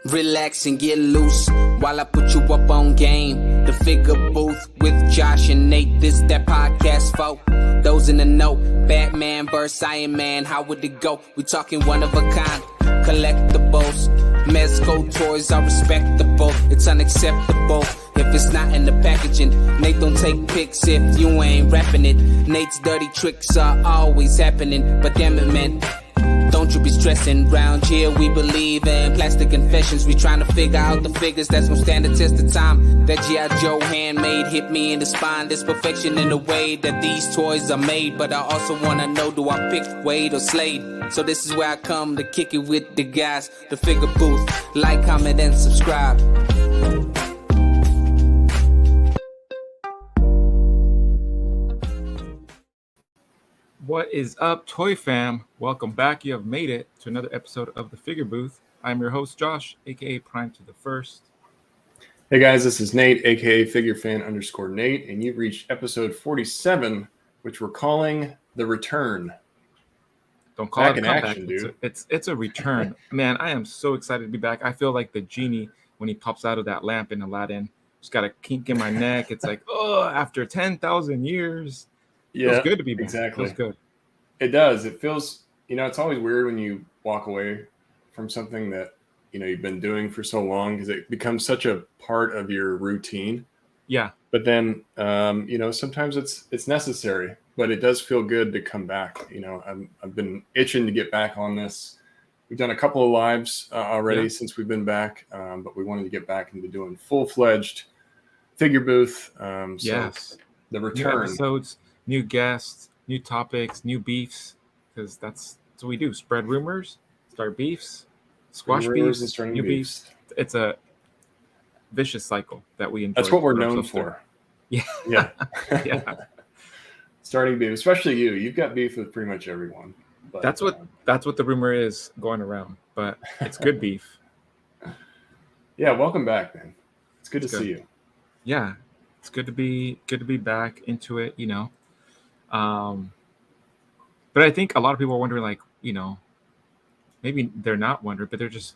Relax and get loose while I put you up on game. The Figure Booth with Josh and Nate. This that podcast for those in the know. Batman vs. Iron Man, how would it go? We talking one of a kind, collectibles. Mezco toys are respectable. It's unacceptable if it's not in the packaging. Nate don't take pics if you ain't rapping it. Nate's dirty tricks are always happening, but damn it, man, don't you be stressing. Round here we believe in plastic confessions. We trying to figure out the figures that's gonna stand the test of time. That G.I. Joe handmade hit me in the spine. There's perfection in the way that these toys are made, but I also wanna know, do I pick Wade or Slade? So this is where I come to kick it with the guys. The Figure Booth. Like, comment, and subscribe. What is up, Toy Fam? Welcome back. You have made it to another episode of the Figure Booth. I'm your host, Josh, aka Prime to the First. Hey guys, this is Nate, aka FigureFan_Nate, and you've reached episode 47, which we're calling The Return. Don't call Back it a in comeback. action, dude. It's a return. Man, I am so excited to be back. I feel like the genie when he pops out of that lamp in Aladdin. Just got a kink in my neck. It's like, oh, after 10,000 years. Yeah, Feels good to be back. Exactly. Feels good. It does. It feels, it's always weird when you walk away from something that, you've been doing for so long because it becomes such a part of your routine. Yeah. But then, sometimes it's necessary, but it does feel good to come back. I've been itching to get back on this. We've done a couple of lives already since we've been back, but we wanted to get back into doing full-fledged Figure Booth. Yes. The return. New episodes, new guests, new topics, new beefs, because that's what we do. Spread rumors, start beefs, squash beefs, new beefs. It's a vicious cycle that we enjoy. That's what we're known for. Yeah. Yeah. Yeah. Starting beef, especially you. You've got beef with pretty much everyone. But, that's what the rumor is going around, but it's good beef. Yeah, welcome back, man. It's good to see you. Yeah. It's good to be back into it, But I think a lot of people are wondering, like, maybe they're not wondering, but they're just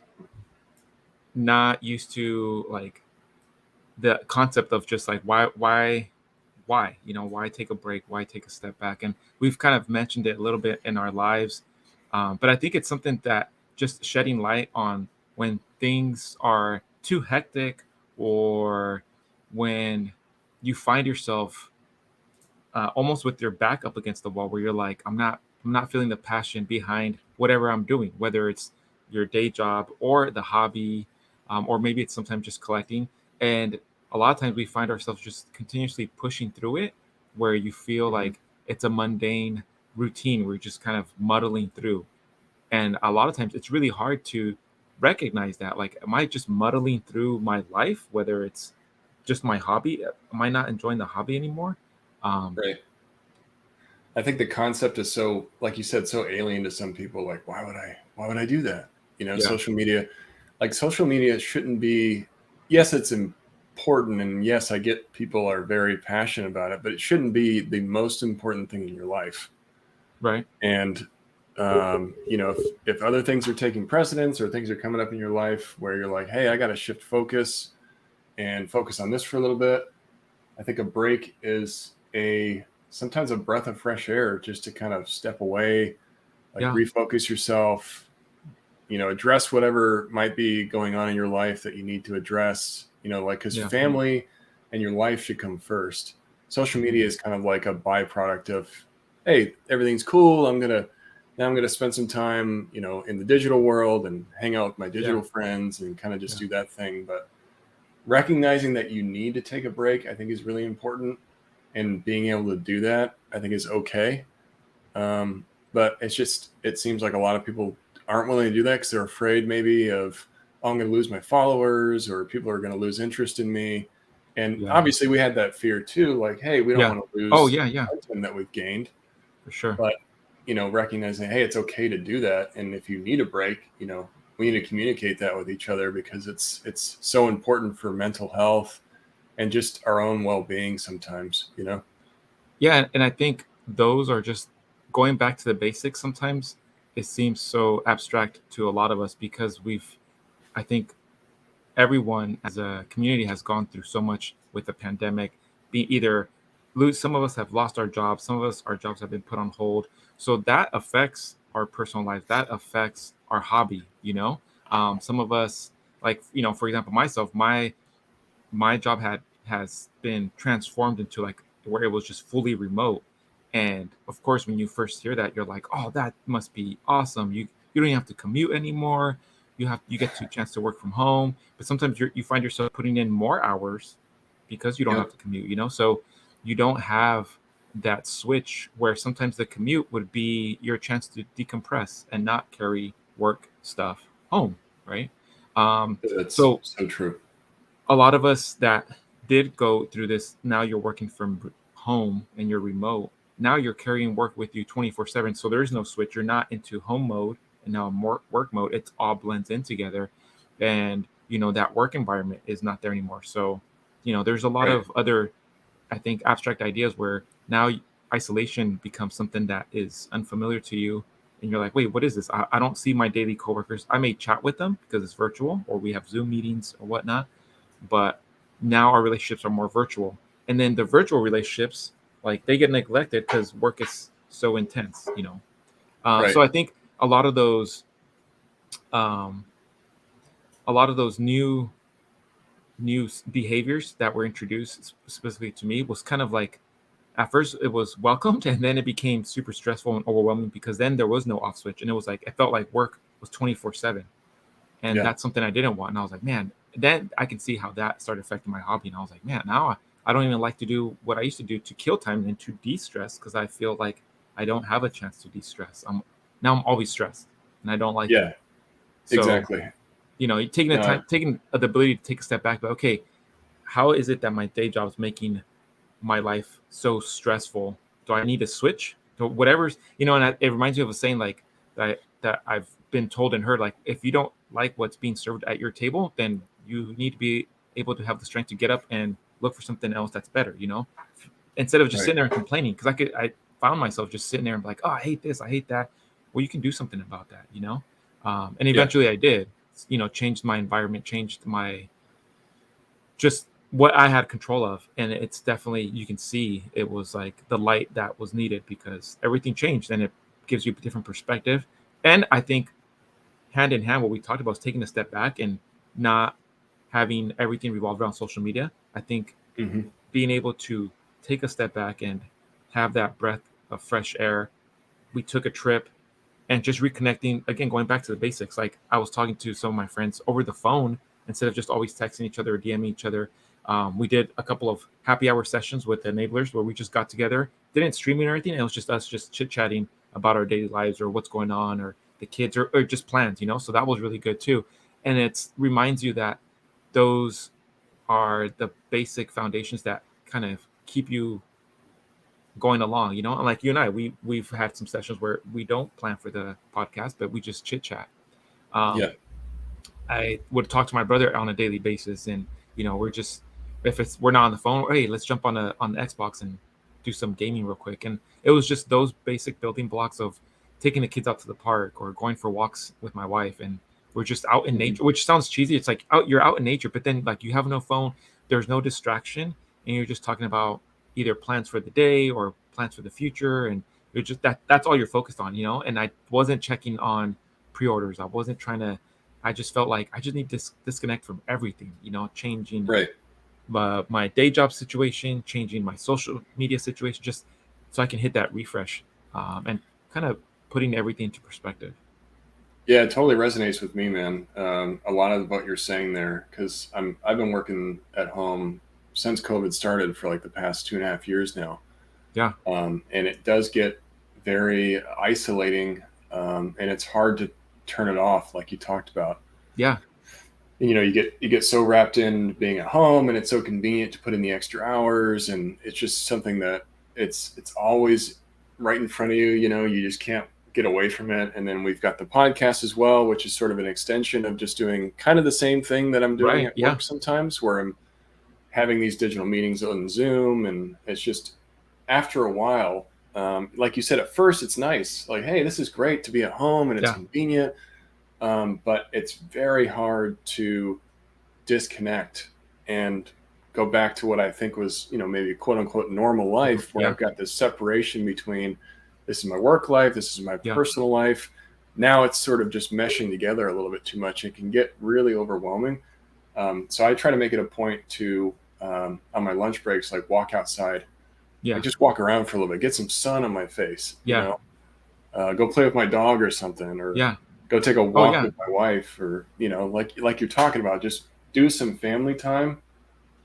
not used to like the concept of just like why take a break, why take a step back, and we've kind of mentioned it a little bit in our lives, but I think it's something that just shedding light on when things are too hectic or when you find yourself almost with your back up against the wall where you're like, I'm not feeling the passion behind whatever I'm doing, whether it's your day job or the hobby, or maybe it's sometimes just collecting. And a lot of times we find ourselves just continuously pushing through it where you feel like it's a mundane routine where you're just kind of muddling through. And a lot of times it's really hard to recognize that, like, am I just muddling through my life, whether it's just my hobby? Am I not enjoying the hobby anymore? Right. I think the concept is so, like you said, so alien to some people. Like, why would I do that? Social media shouldn't be, yes, it's important. And yes, I get people are very passionate about it, but it shouldn't be the most important thing in your life. Right. And, if other things are taking precedence or things are coming up in your life where you're like, hey, I got to shift focus and focus on this for a little bit. I think a break is sometimes a breath of fresh air just to kind of step away, refocus yourself, address whatever might be going on in your life that you need to address, because family and your life should come first. Social media is kind of like a byproduct of, hey, everything's cool. I'm going to spend some time, in the digital world and hang out with my digital friends and kind of just do that thing. But recognizing that you need to take a break, I think, is really important. And being able to do that, I think, is okay. But it seems like a lot of people aren't willing to do that because they're afraid maybe of, oh, I'm going to lose my followers or people are going to lose interest in me. And obviously we had that fear too. Like, hey, we don't want to lose momentum that we've gained. For sure. But, recognizing, hey, it's okay to do that. And if you need a break, we need to communicate that with each other because it's so important for mental health and just our own well-being sometimes, Yeah, and I think those are just going back to the basics. Sometimes it seems so abstract to a lot of us because I think everyone as a community has gone through so much with the pandemic. Some of us have lost our jobs, some of us our jobs have been put on hold. So that affects our personal lives. That affects our hobby. Some of us, like, for example, myself, my job has been transformed into like where it was just fully remote. And of course, when you first hear that, you're like, oh, that must be awesome. You don't even have to commute anymore. You get to chance to work from home. But sometimes you find yourself putting in more hours because you don't have Yep. to commute. So you don't have that switch where sometimes the commute would be your chance to decompress and not carry work stuff home, right? That's So so true. a lot of us that did go through this, now you're working from home and you're remote. Now you're carrying work with you 24/7. So there is no switch. You're not into home mode and now work mode. It's all blends in together. And, that work environment is not there anymore. So, there's a lot Right. of other, I think, abstract ideas where now isolation becomes something that is unfamiliar to you. And you're like, wait, what is this? I don't see my daily coworkers. I may chat with them because it's virtual or we have Zoom meetings or whatnot, but now our relationships are more virtual. And then the virtual relationships, like, they get neglected because work is so intense. Right. So I think a lot of those um, new behaviors that were introduced specifically to me was kind of like, at first it was welcomed, and then it became super stressful and overwhelming because then there was no off switch, and it was like it felt like work was 24/7. And Yeah. that's something I didn't want. And I was like, man, then I can see how that started affecting my hobby. And I was like, man, now I don't even like to do what I used to do to kill time and to de-stress because I feel like I don't have a chance to de-stress. I'm always stressed, and I don't like it. Yeah. So, Exactly. taking the No. time, taking the ability to take a step back, but okay, how is it that my day job is making my life so stressful? Do I need to switch to whatever's, and it reminds me of a saying like that I've been told and heard, like, if you don't like what's being served at your table, then you need to be able to have the strength to get up and look for something else that's better, instead of just Right. sitting there and complaining. Because I found myself just sitting there and like, oh, I hate this, I hate that. Well, you can do something about that. And Yeah. eventually I did, changed my environment, changed my just what I had control of. And it's definitely, you can see it was like the light that was needed because everything changed and it gives you a different perspective. And I think hand in hand, what we talked about is taking a step back and not having everything revolve around social media. I think Hmm. being able to take a step back and have that breath of fresh air. We took a trip and just reconnecting again, going back to the basics. Like, I was talking to some of my friends over the phone instead of just always texting each other or DMing each other. We did a couple of happy hour sessions with enablers where we just got together, didn't stream it or anything. It was just us just chit chatting about our daily lives or what's going on or the kids or just plans. So that was really good too. And it reminds you that those are the basic foundations that kind of keep you going along. And like you and I, we've had some sessions where we don't plan for the podcast, but we just chit chat. um Yeah. I would talk to my brother on a daily basis, and we're just, if we're not on the phone, hey, let's jump on the Xbox and do some gaming real quick. And it was just those basic building blocks of taking the kids out to the park or going for walks with my wife, and we're just out in Hmm. nature, which sounds cheesy. It's like you're out in nature, but then like you have no phone, there's no distraction, and you're just talking about either plans for the day or plans for the future, and you're just that's all you're focused on. And I wasn't checking on pre-orders. I wasn't trying to, I just felt like I just need to disconnect from everything, changing Right. my day job situation, changing my social media situation, just so I can hit that refresh, and kind of putting everything into perspective. Yeah, it totally resonates with me, man. A lot of what you're saying there, because I've been working at home since COVID started for like the past 2.5 years now, Yeah, and it does get very isolating, and it's hard to turn it off, like you talked about. yeah, You get so wrapped in being at home, and it's so convenient to put in the extra hours, and it's just something that it's always right in front of you. You just can't get away from it. And then we've got the podcast as well, which is sort of an extension of just doing kind of the same thing that I'm doing right, at yeah, work sometimes, where I'm having these digital meetings on Zoom, and it's just, after a while, like you said, at first it's nice, like, hey, this is great to be at home and it's yeah, convenient, but it's very hard to disconnect and go back to what I think was, maybe quote unquote normal life, where Yeah. I've got this separation between this is my work life, this is my personal life. Now it's sort of just meshing together a little bit too much. It can get really overwhelming. So I try to make it a point to, on my lunch breaks, like walk outside, like just walk around for a little bit, get some sun on my face, go play with my dog or something, or go take a walk with my wife, or, like you're talking about, just do some family time,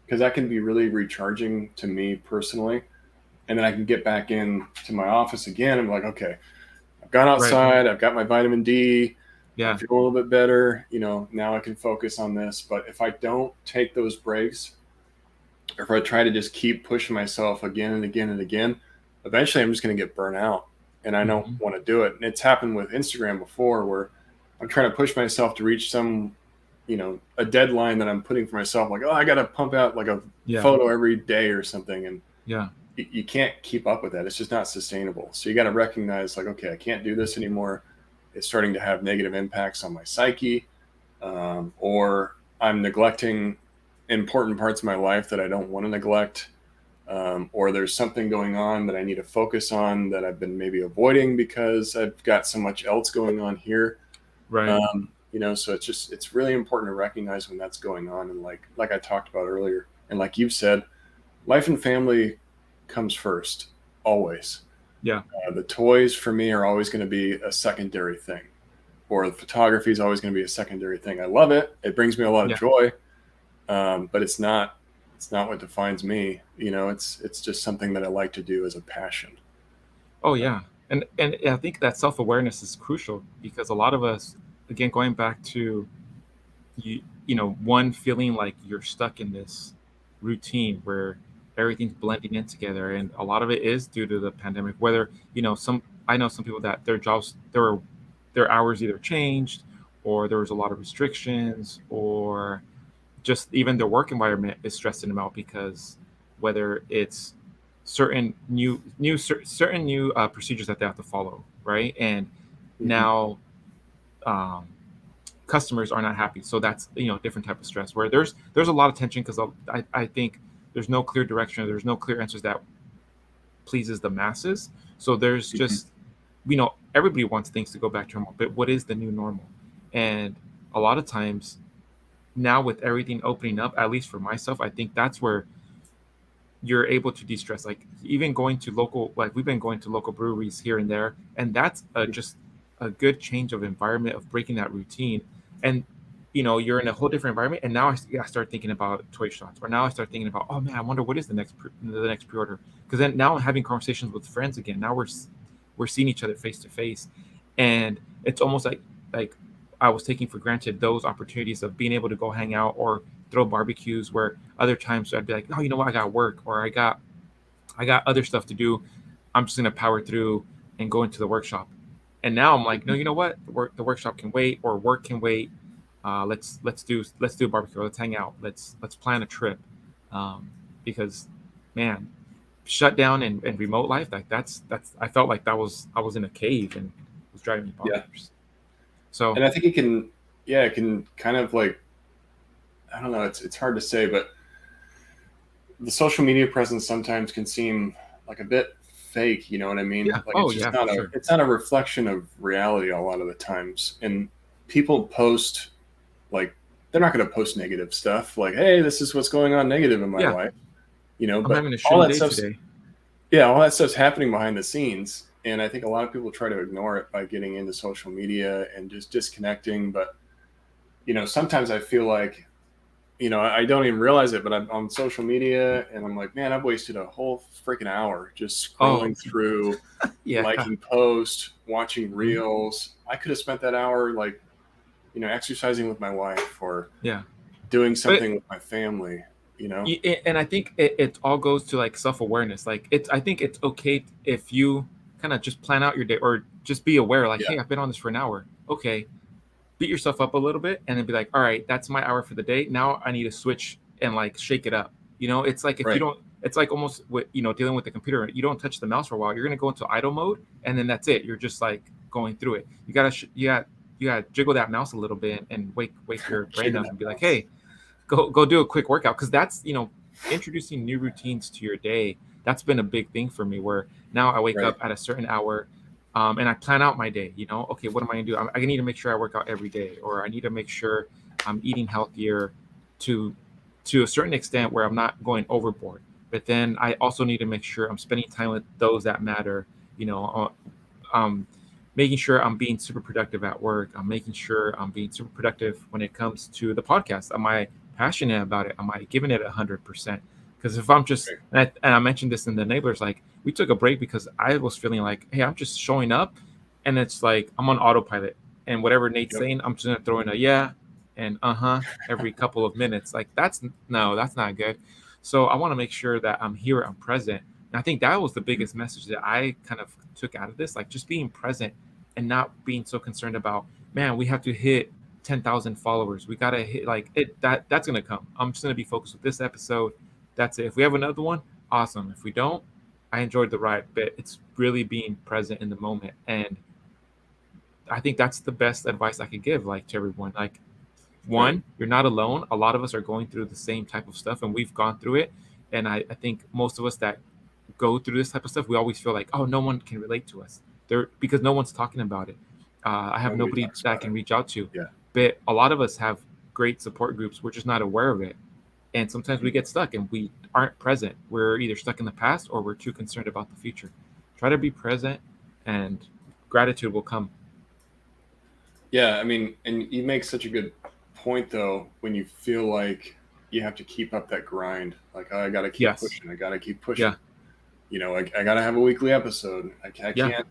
because that can be really recharging to me personally. And then I can get back in to my office again. I'm like, okay, I've gone outside, I've got my vitamin D, I feel a little bit better, now I can focus on this. But if I don't take those breaks, or if I try to just keep pushing myself again and again and again, eventually I'm just going to get burnt out, and I don't want to do it. And it's happened with Instagram before, where I'm trying to push myself to reach some, a deadline that I'm putting for myself. Like, oh, I got to pump out like a photo every day or something. And you can't keep up with that. It's just not sustainable. So you got to recognize, like, okay, I can't do this anymore. It's starting to have negative impacts on my psyche, or I'm neglecting important parts of my life that I don't want to neglect, or there's something going on that I need to focus on that I've been maybe avoiding because I've got so much else going on here. So it's really important to recognize when that's going on. And like I talked about earlier, and like you've said, life and family comes first, always. The toys for me are always going to be a secondary thing, or the photography is always going to be a secondary thing. I love it. It brings me a lot of joy. But it's not what defines me. It's just something that I like to do as a passion. Oh yeah. And I think that self-awareness is crucial, because a lot of us, again, going back to one, feeling like you're stuck in this routine where everything's blending in together, and a lot of it is due to the pandemic. Whether I know some people that their jobs, their hours either changed, or there was a lot of restrictions, or just even their work environment is stressing them out, because whether it's certain new procedures that they have to follow, right? And now customers are not happy, so that's different type of stress, where there's a lot of tension, because I think there's no clear direction, there's no clear answers that pleases the masses. So there's just everybody wants things to go back to normal, but what is the new normal? And a lot of times now, with everything opening up, at least for myself, I think that's where you're able to de-stress. Like, even going to we've been going to local breweries here and there, and that's just a good change of environment, of breaking that routine. And you're in a whole different environment, and now I start thinking about toy shots, or now I start thinking about, oh man, I wonder what is the next pre-order, because then now I'm having conversations with friends again. Now we're seeing each other face to face, and it's almost like I was taking for granted those opportunities of being able to go hang out or throw barbecues, where other times I'd be like, oh, you know what, I got work, or I got other stuff to do. I'm just gonna power through and go into the workshop. And now I'm like, no, you know what, the workshop can wait, or work can wait. Let's do a barbecue, let's hang out, let's plan a trip, because man, shut down and remote life, like that's I felt like I was in a cave, and it was driving me bonkers. So, and I think it can kind of, like, I don't know, it's hard to say, but the social media presence sometimes can seem like a bit fake, you know what I mean? Like, it's not a reflection of reality a lot of the times. And people post, like, they're not going to post negative stuff, like, hey, this is what's going on negative in my life, I'm but having a shitty day today. All that stuff's happening behind the scenes. And I think a lot of people try to ignore it by getting into social media and just disconnecting. But, sometimes I feel like, I don't even realize it, but I'm on social media, and I'm like, man, I've wasted a whole freaking hour just scrolling through, liking posts, watching reels. I could have spent that hour, like, exercising with my wife, or doing something with my family. And I think it all goes to, like, self-awareness. Like, I think it's okay if you kind of just plan out your day, or just be aware, like, hey, I've been on this for an hour. Okay, beat yourself up a little bit, and then be like, all right, that's my hour for the day. Now I need to switch and, like, shake it up. It's like, if you don't, it's like almost with, dealing with the computer, you don't touch the mouse for a while, you're going to go into idle mode, and then that's it. You're just, like, going through it. You gotta jiggle that mouse a little bit, and wake your brain up, and be like, hey, go do a quick workout, because that's, introducing new routines to your day. That's been a big thing for me, where now I wake Right. up at a certain hour, and I plan out my day. Okay, what am I gonna do? I need to make sure I work out every day, or I need to make sure I'm eating healthier to a certain extent where I'm not going overboard. But then I also need to make sure I'm spending time with those that matter. You know, making sure I'm being super productive at work. I'm making sure I'm being super productive when it comes to the podcast. Am I passionate about it? Am I giving it 100%? Because if I'm just, Right. and I mentioned this in the enablers, like we took a break because I was feeling like, hey, I'm just showing up, and it's like I'm on autopilot, and whatever Nate's Yep. saying, I'm just gonna throw in a yeah and every couple of minutes. Like that's not good. So I want to make sure that I'm here, I'm present. And I think that was the biggest message that I kind of took out of this, like just being present and not being so concerned about, man, we have to hit 10,000 followers. We got to hit like it, that's going to come. I'm just going to be focused with this episode. That's it. If we have another one, awesome. If we don't, I enjoyed the ride, but it's really being present in the moment. And I think that's the best advice I could give, like, to everyone. Like, one, Right. you're not alone. A lot of us are going through the same type of stuff, and we've gone through it. And I think most of us that go through this type of stuff, we always feel like, oh, no one can relate to us there, because no one's talking about it. I have Nobody nobody talks that I about can it. reach out to. Yeah. But a lot of us have great support groups. We're just not aware of it. And sometimes we get stuck and we aren't present. We're either stuck in the past or we're too concerned about the future. Try to be present, and gratitude will come. Yeah, I mean, and you make such a good point though when you feel like you have to keep up that grind. Like, oh, I got to keep Yes. pushing. I got to keep pushing. Yeah. You know, I got to have a weekly episode. I Yeah.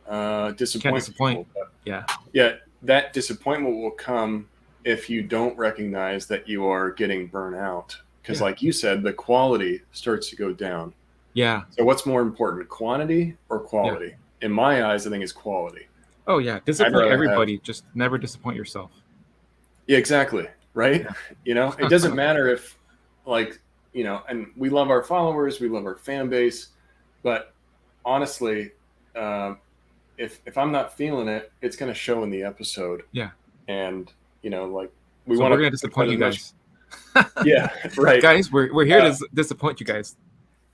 can't disappoint disappoint. people. But Yeah. yeah, that disappointment will come if you don't recognize that you are getting burnt out. Because, Yeah. like you said, the quality starts to go down. Yeah. So, what's more important, quantity or quality? In my eyes, I think it's quality. Oh, yeah. I'd Disappoint rather have. everybody. Just never disappoint yourself. Yeah, exactly. Right. Yeah. You know, it doesn't matter if, like, you know, and we love our followers, we love our fan base, but honestly, if I'm not feeling it, it's going to show in the episode. Yeah. And, you know, like, we So want we're going to disappoint you guys. Yeah, right. Guys, we're here to disappoint you guys.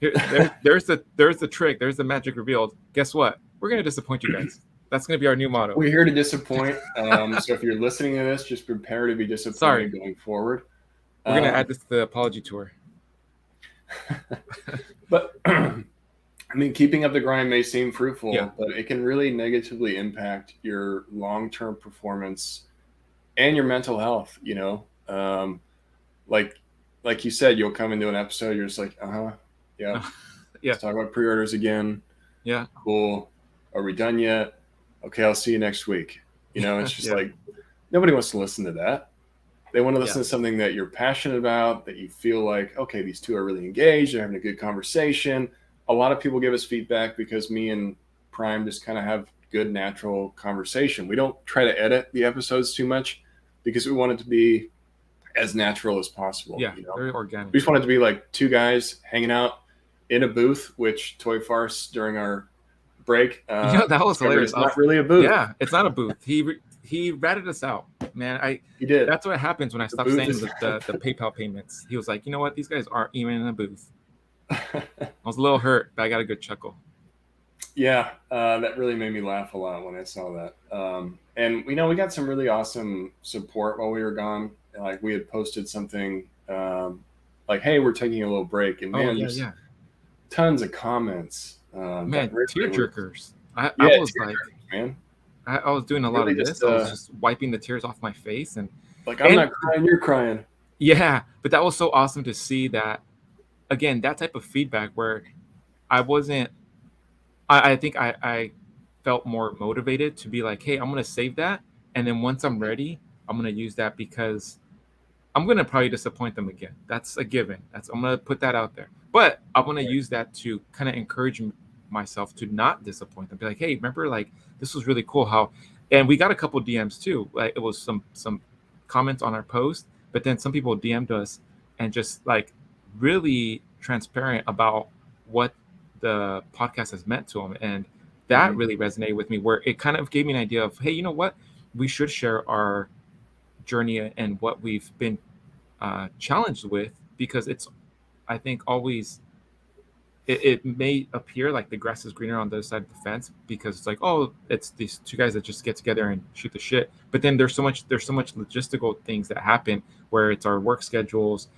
There's the trick. There's the magic revealed. Guess what? We're going to disappoint you guys. That's going to be our new motto. We're here to disappoint. So if you're listening to this, just prepare to be disappointed Sorry. going forward. We're going to add this to the apology tour. But I mean, keeping up the grind may seem fruitful, Yeah. but it can really negatively impact your long-term performance and your mental health. You know, like you said, you'll come into an episode, you're just like, yeah, Yeah. let's talk about pre-orders again. Yeah. Cool. Are we done yet? Okay, I'll see you next week. You know, it's just Yeah. like nobody wants to listen to that. They want to listen Yeah. to something that you're passionate about, that you feel like, okay, these two are really engaged, they're having a good conversation. A lot of people give us feedback because me and Prime just kind of have good, natural conversation. We don't try to edit the episodes too much because we want it to be as natural as possible. Yeah. You know? Very organic. We just want it to be like two guys hanging out in a booth, which Toy Farce during our break. That was hilarious. It's not really a booth. Yeah, it's not a booth. He ratted us out, man. He did. That's what happens when I stop booth saying is- the PayPal payments. He was like, you know what? These guys aren't even in a booth. I was a little hurt, but I got a good chuckle. Yeah, that really made me laugh a lot when I saw that. And we got some really awesome support while we were gone. Like, we had posted something like, "Hey, we're taking a little break," and man, just tons of comments. Man, tear jerkers. I Yeah, was like, man, I was doing a lot Really of this. just, I was just wiping the tears off my face, and like, I'm not crying, you're crying. yeah, but that was so awesome to see that. Again, that type of feedback where I wasn't. I think I felt more motivated to be like, hey, I'm gonna save that, and then once I'm ready, I'm gonna use that, because I'm gonna probably disappoint them again. That's a given. I'm gonna put that out there. But I'm gonna use that to kind of encourage myself to not disappoint them. Be like, hey, remember, like, this was really cool how, and we got a couple DMs too. Like, it was some comments on our post, but then some people DM'd us and just like really transparent about what the podcast has meant to them, and that really resonated with me. Where it kind of gave me an idea of, hey, you know what, we should share our journey and what we've been challenged with, because it's, I think, always, it may appear like the grass is greener on the other side of the fence, because it's like, oh, it's these two guys that just get together and shoot the shit. But then there's so much logistical things that happen, where it's our work schedules,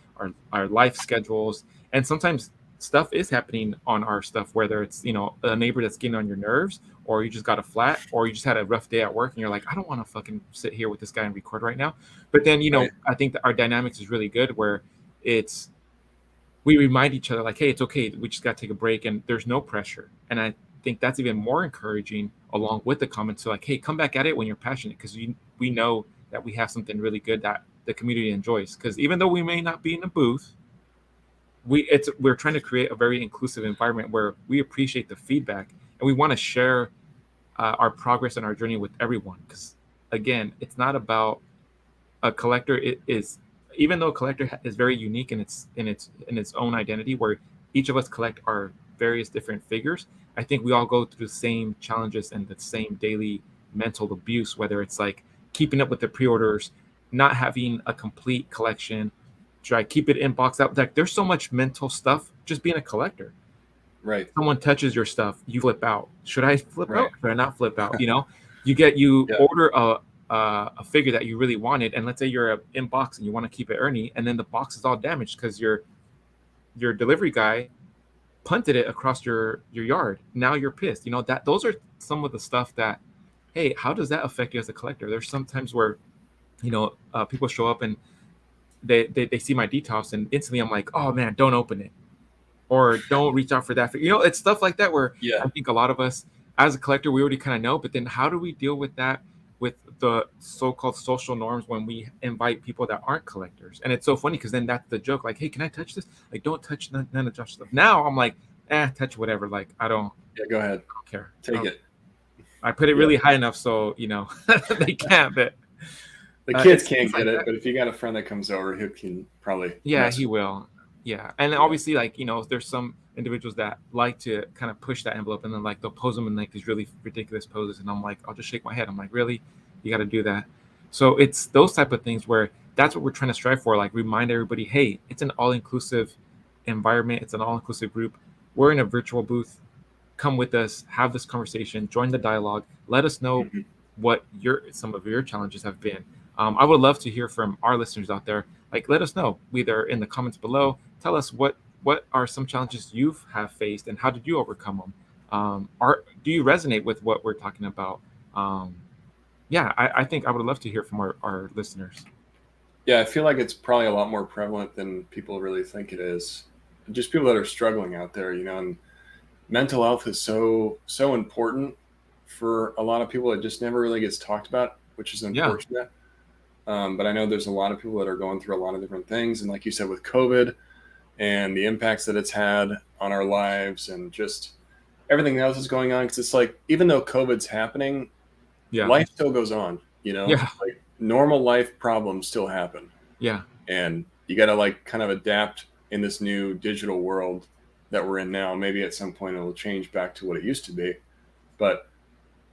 our life schedules, and sometimes stuff is happening on our stuff, whether it's, you know, a neighbor that's getting on your nerves, or you just got a flat, or you just had a rough day at work and you're like, I don't want to fucking sit here with this guy and record right now. But then, you know, Right. I think that our dynamics is really good, where it's, we remind each other like, hey, it's okay, we just got to take a break, and there's no pressure. And I think that's even more encouraging, along with the comments to like, hey, come back at it when you're passionate, because we know that we have something really good that the community enjoys. Because even though we may not be in a booth, we're trying to create a very inclusive environment where we appreciate the feedback, and we want to share our progress and our journey with everyone. Because again, it's not about a collector. It is, even though a collector is very unique in its own identity, where each of us collect our various different figures. I think we all go through the same challenges and the same daily mental abuse, whether it's like keeping up with the pre-orders, not having a complete collection, try keep it in box out. Like, there's so much mental stuff just being a collector. Right. Someone touches your stuff, you flip out. Should I flip Right. out? Should I not flip out? You know, you Yeah. order a figure that you really wanted, and let's say you're in box and you want to keep it early, and then the box is all damaged because your delivery guy punted it across your yard. Now you're pissed. You know, that those are some of the stuff that, hey, how does that affect you as a collector? There's sometimes where, you know, people show up and they see my detox, and instantly I'm like, oh man, don't open it, or don't reach out for that. You know, it's stuff like that where Yeah. I think a lot of us as a collector, we already kind of know, but then how do we deal with that, with the so-called social norms, when we invite people that aren't collectors? And it's so funny, because then that's the joke, like, hey, can I touch this? Like, don't touch none of Josh's stuff. Now I'm like, touch whatever. Like, I don't Go ahead. care. Take it. I put it really high enough so, you know, they can't, but the kids can't like get it, that. but if you got a friend that comes over, he can probably. Yeah, he will. Yeah. And obviously, like, you know, there's some individuals that like to kind of push that envelope, and then like they'll pose them in like these really ridiculous poses, and I'm like, I'll just shake my head. I'm like, really? You got to do that? So it's those type of things where that's what we're trying to strive for. Like, remind everybody, hey, it's an all-inclusive environment. It's an all-inclusive group. We're in a virtual booth. Come with us, have this conversation, join the dialogue. Let us know what some of your challenges have been. I would love to hear from our listeners out there. Like, let us know either in the comments below. Tell us what are some challenges you have faced, and how did you overcome them? Do you resonate with what we're talking about? I think I would love to hear from our listeners. Yeah, I feel like it's probably a lot more prevalent than people really think it is. Just people that are struggling out there, you know, and mental health is so important for a lot of people. It just never really gets talked about, which is unfortunate. But I know there's a lot of people that are going through a lot of different things. And like you said, with COVID and the impacts that it's had on our lives, and just everything else is going on. Because it's like, even though COVID's happening, life still goes on, you know? Like, normal life problems still happen. Yeah. And you got to like kind of adapt in this new digital world that we're in now. Maybe at some point it'll change back to what it used to be. But,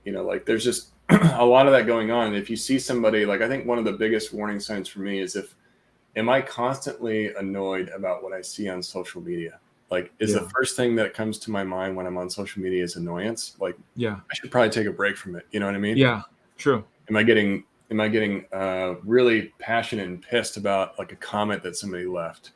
you know, like, there's just a lot of that going on. And if you see somebody, like, I think one of the biggest warning signs for me is am I constantly annoyed about what I see on social media? Like, is the first thing that comes to my mind when I'm on social media is annoyance? Like, I should probably take a break from it. You know what I mean? Yeah, true. Am I getting really passionate and pissed about like a comment that somebody left?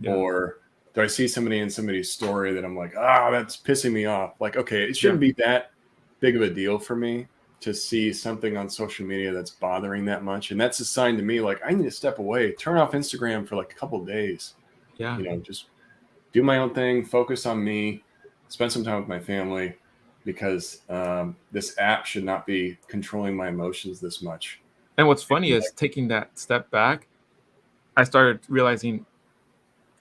Or do I see somebody in somebody's story that I'm like, that's pissing me off? Like, okay, it shouldn't be that big of a deal for me to see something on social media that's bothering that much. And that's a sign to me, like, I need to step away, turn off Instagram for like a couple of days. You know, just do my own thing, focus on me, spend some time with my family, because this app should not be controlling my emotions this much. And what's funny is, taking that step back, I started realizing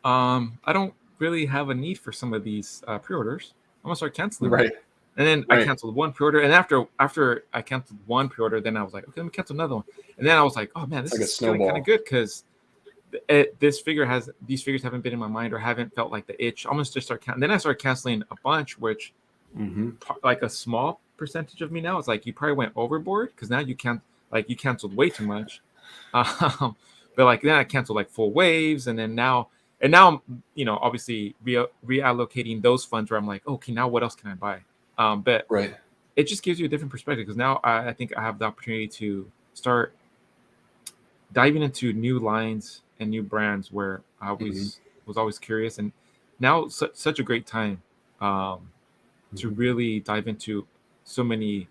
I don't really have a need for some of these pre-orders. I'm gonna start canceling. Right. And then I canceled one pre-order, and after I canceled one pre-order, then I was like, okay, let me cancel another one. And then I was like, oh man, this like is kind of good, because these figures haven't been in my mind, or haven't felt like the itch. I'm gonna just start counting. Then I started canceling a bunch, which like a small percentage of me now is like, you probably went overboard, because now you canceled way too much. But like then I canceled like full waves, and now I'm obviously reallocating those funds where I'm like, okay, now what else can I buy? But Right. it just gives you a different perspective because now I think I have the opportunity to start diving into new lines and new brands where I Hmm. was always curious, and now such a great time to Hmm. really dive into so many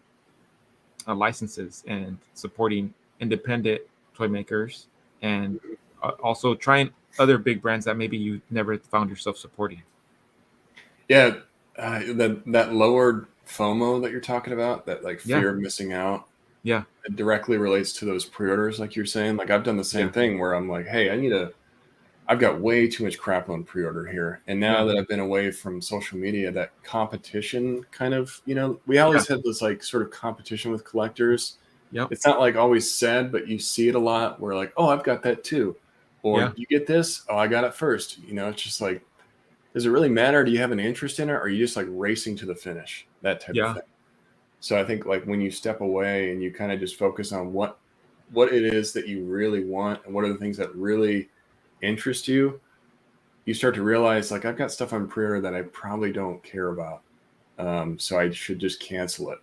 licenses and supporting independent toy makers, and also trying other big brands that maybe you never found yourself supporting. Yeah. That lowered FOMO that you're talking about, that like Yeah, fear of missing out, yeah, it directly relates to those pre-orders, like you're saying. Like I've done the same yeah, thing where I'm like, hey, I've got way too much crap on pre-order here. And now yeah, that I've been away from social media, that competition kind of, we yeah, always had this like sort of competition with collectors. yep, It's not like always said, but you see it a lot where like, oh, I've got that too. Or yeah, you get this? Oh, I got it first. It's just like, does it really matter? Do you have an interest in it? Or are you just like racing to the finish? That type of yeah, thing. So I think like when you step away and you kind of just focus on what it is that you really want and what are the things that really interest you, you start to realize like I've got stuff on pre-order that I probably don't care about. So I should just cancel it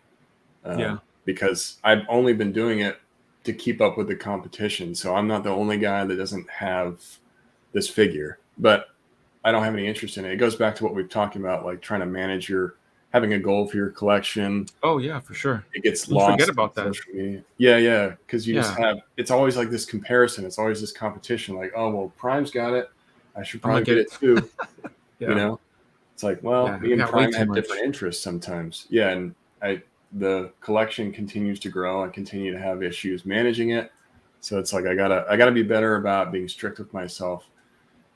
yeah, because I've only been doing it to keep up with the competition. So I'm not the only guy that doesn't have this figure, but I don't have any interest in it. It goes back to what we've talked about, like trying to manage having a goal for your collection. oh yeah, for sure. It gets You forget lost in about that. social media. Yeah, yeah. Because you just Yeah, have, it's always like this comparison. It's always this competition. Like, oh, well, Prime's got it. I should I'm gonna probably get get it. it too. You Yeah, know, it's like, well, yeah, me I and got way Prime too have different much. interests sometimes. Yeah. And the collection continues to grow. I continue to have issues managing it. So it's like, I gotta be better about being strict with myself.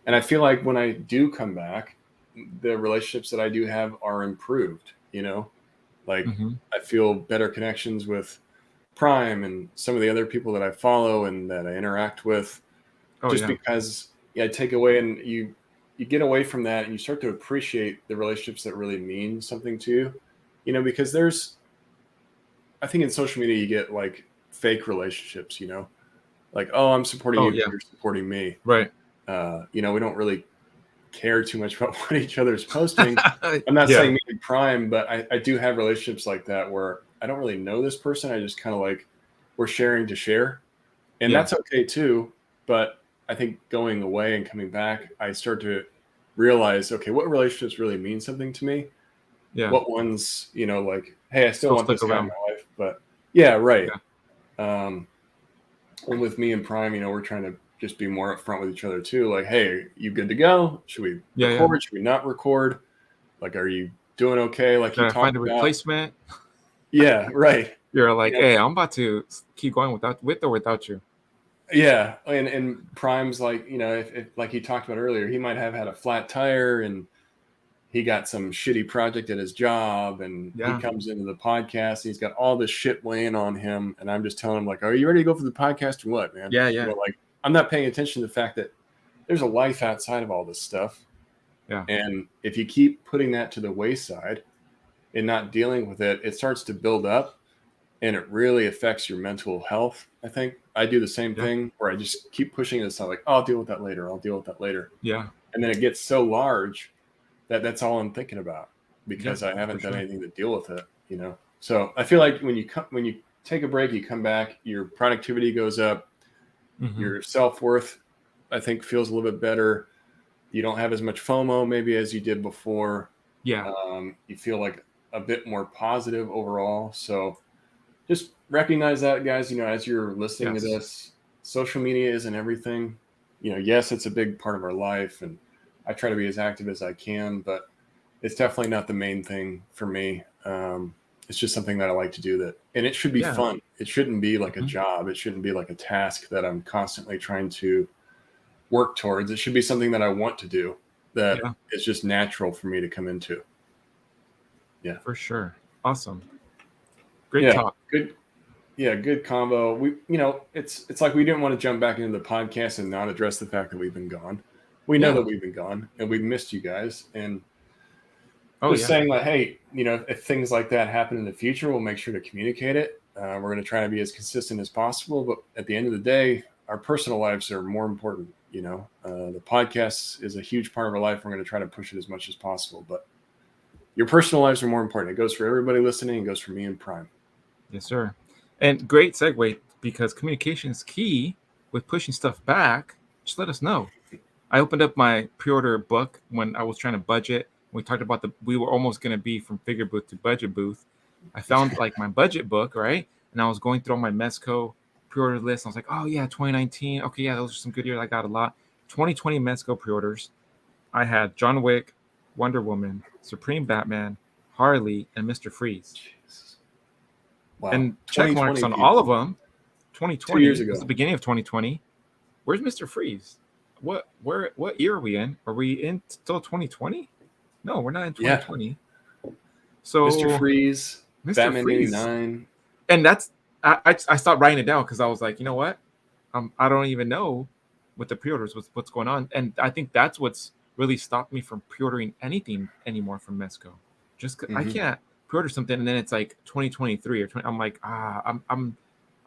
And I feel like when I do come back, the relationships that I do have are improved. Like Hmm. I feel better connections with Prime and some of the other people that I follow and that I interact with, Oh just yeah, because I take away and you get away from that and you start to appreciate the relationships that really mean something to you. Because I think in social media you get like fake relationships. Like, oh, I'm supporting oh you because yeah, you're supporting me. right. We don't really care too much about what each other's posting. I'm not Yeah, saying me and Prime, but I do have relationships like that where I don't really know this person. I just kind of like we're sharing to share. And yeah, that's okay too. But I think going away and coming back, I start to realize, okay, what relationships really mean something to me? yeah. What ones, like, hey, I still Still want stick this guy in around. my life, but yeah, right. Yeah, Um, and with me and Prime, we're trying to just be more upfront with each other too. Like, hey, you good to go? Should we yeah, yeah. record? Should we not record? Like, are you doing okay? Like you Should I find talked a about. replacement? Yeah, right. You're like, hey, I'm about to keep going with or without you. Yeah, and Prime's like, if like he talked about earlier, he might have had a flat tire and he got some shitty project at his job and he Yeah, comes into the podcast and he's got all this shit weighing on him and I'm just telling him like, are you ready to go for the podcast or what, man? yeah, yeah, Like I'm not paying attention to the fact that there's a life outside of all this stuff. yeah, And if you keep putting that to the wayside and not dealing with it, it starts to build up and it really affects your mental health. I think I do the same yeah, thing where I just keep pushing it aside, like, oh, I'll deal with that later. I'll deal with that later. yeah, And then it gets so large that that's all I'm thinking about yeah, because I for haven't done sure. anything to deal with it. So I feel like when you take a break, you come back, your productivity goes up, Hmm. your self-worth, I think, feels a little bit better. You don't have as much FOMO maybe as you did before. Yeah, You feel like a bit more positive overall. So just recognize that, guys, as you're listening to yes, this, social media isn't everything. Yes, it's a big part of our life and I try to be as active as I can, but it's definitely not the main thing for me. It's just something that I like to do and it should be yeah, fun. It shouldn't be like a hmm, job. It shouldn't be like a task that I'm constantly trying to work towards. It should be something that I want to do that yeah, is just natural for me to come into. Yeah. for sure. Awesome, great Yeah. talk. Good. Yeah. Good combo. It's like we didn't want to jump back into the podcast and not address the fact that we've been gone. We know Yeah. that we've been gone and we've missed you guys. And Oh just yeah. saying that, hey, if things like that happen in the future, we'll make sure to communicate it. We're going to try to be as consistent as possible. But at the end of the day, our personal lives are more important. You know, the podcast is a huge part of our life. We're going to try to push it as much as possible, but your personal lives are more important. It goes for everybody listening. It goes for me and Prime. Yes, sir. And great segue, because communication is key with pushing stuff back. Just let us know. I opened up my pre-order book when I was trying to budget. We talked about we were almost going to be from figure booth to budget booth. I found like my budget book, right? And I was going through all my Mezco pre-order list. I was like, oh yeah, 2019. Okay, yeah, those are some good years. I got a lot. 2020 Mezco pre-orders. I had John Wick, Wonder Woman, Supreme Batman, Harley, and Mr. Freeze. Jesus. Wow. And check marks on people. all of them. 2020 2 years ago. was the beginning of 2020. Where's Mr. Freeze? What year are we in? Are we in still 2020? No, we're not in 2020. Yeah. So Mr. Freeze, Mr. Batman Freeze. 89. And that's I stopped writing it down because I was like, you know what? I don't even know with the pre-orders what's going on. And I think that's what's really stopped me from pre-ordering anything anymore from Mezco. Just I can't pre-order something and then it's like 2023 or 20. I'm like, I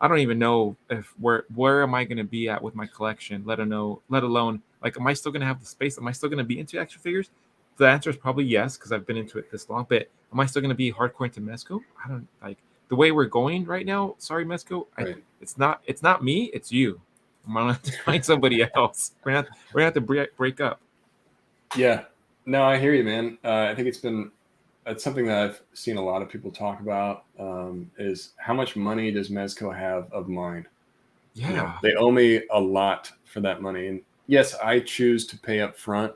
don't even know if where am I going to be at with my collection, let alone like, am I still going to have the space? Am I still going to be into action figures? The answer is probably yes, because I've been into it this long. But am I still going to be hardcore into Mezco? I don't like the way we're going right now. Sorry, Mezco. Right. It's not me. It's you. I'm gonna have to find somebody else. We're gonna have to break up. Yeah. No, I hear you, man. I think it's something that I've seen a lot of people talk about, is how much money does Mezco have of mine? Yeah. You know, they owe me a lot for that money. And yes, I choose to pay up front.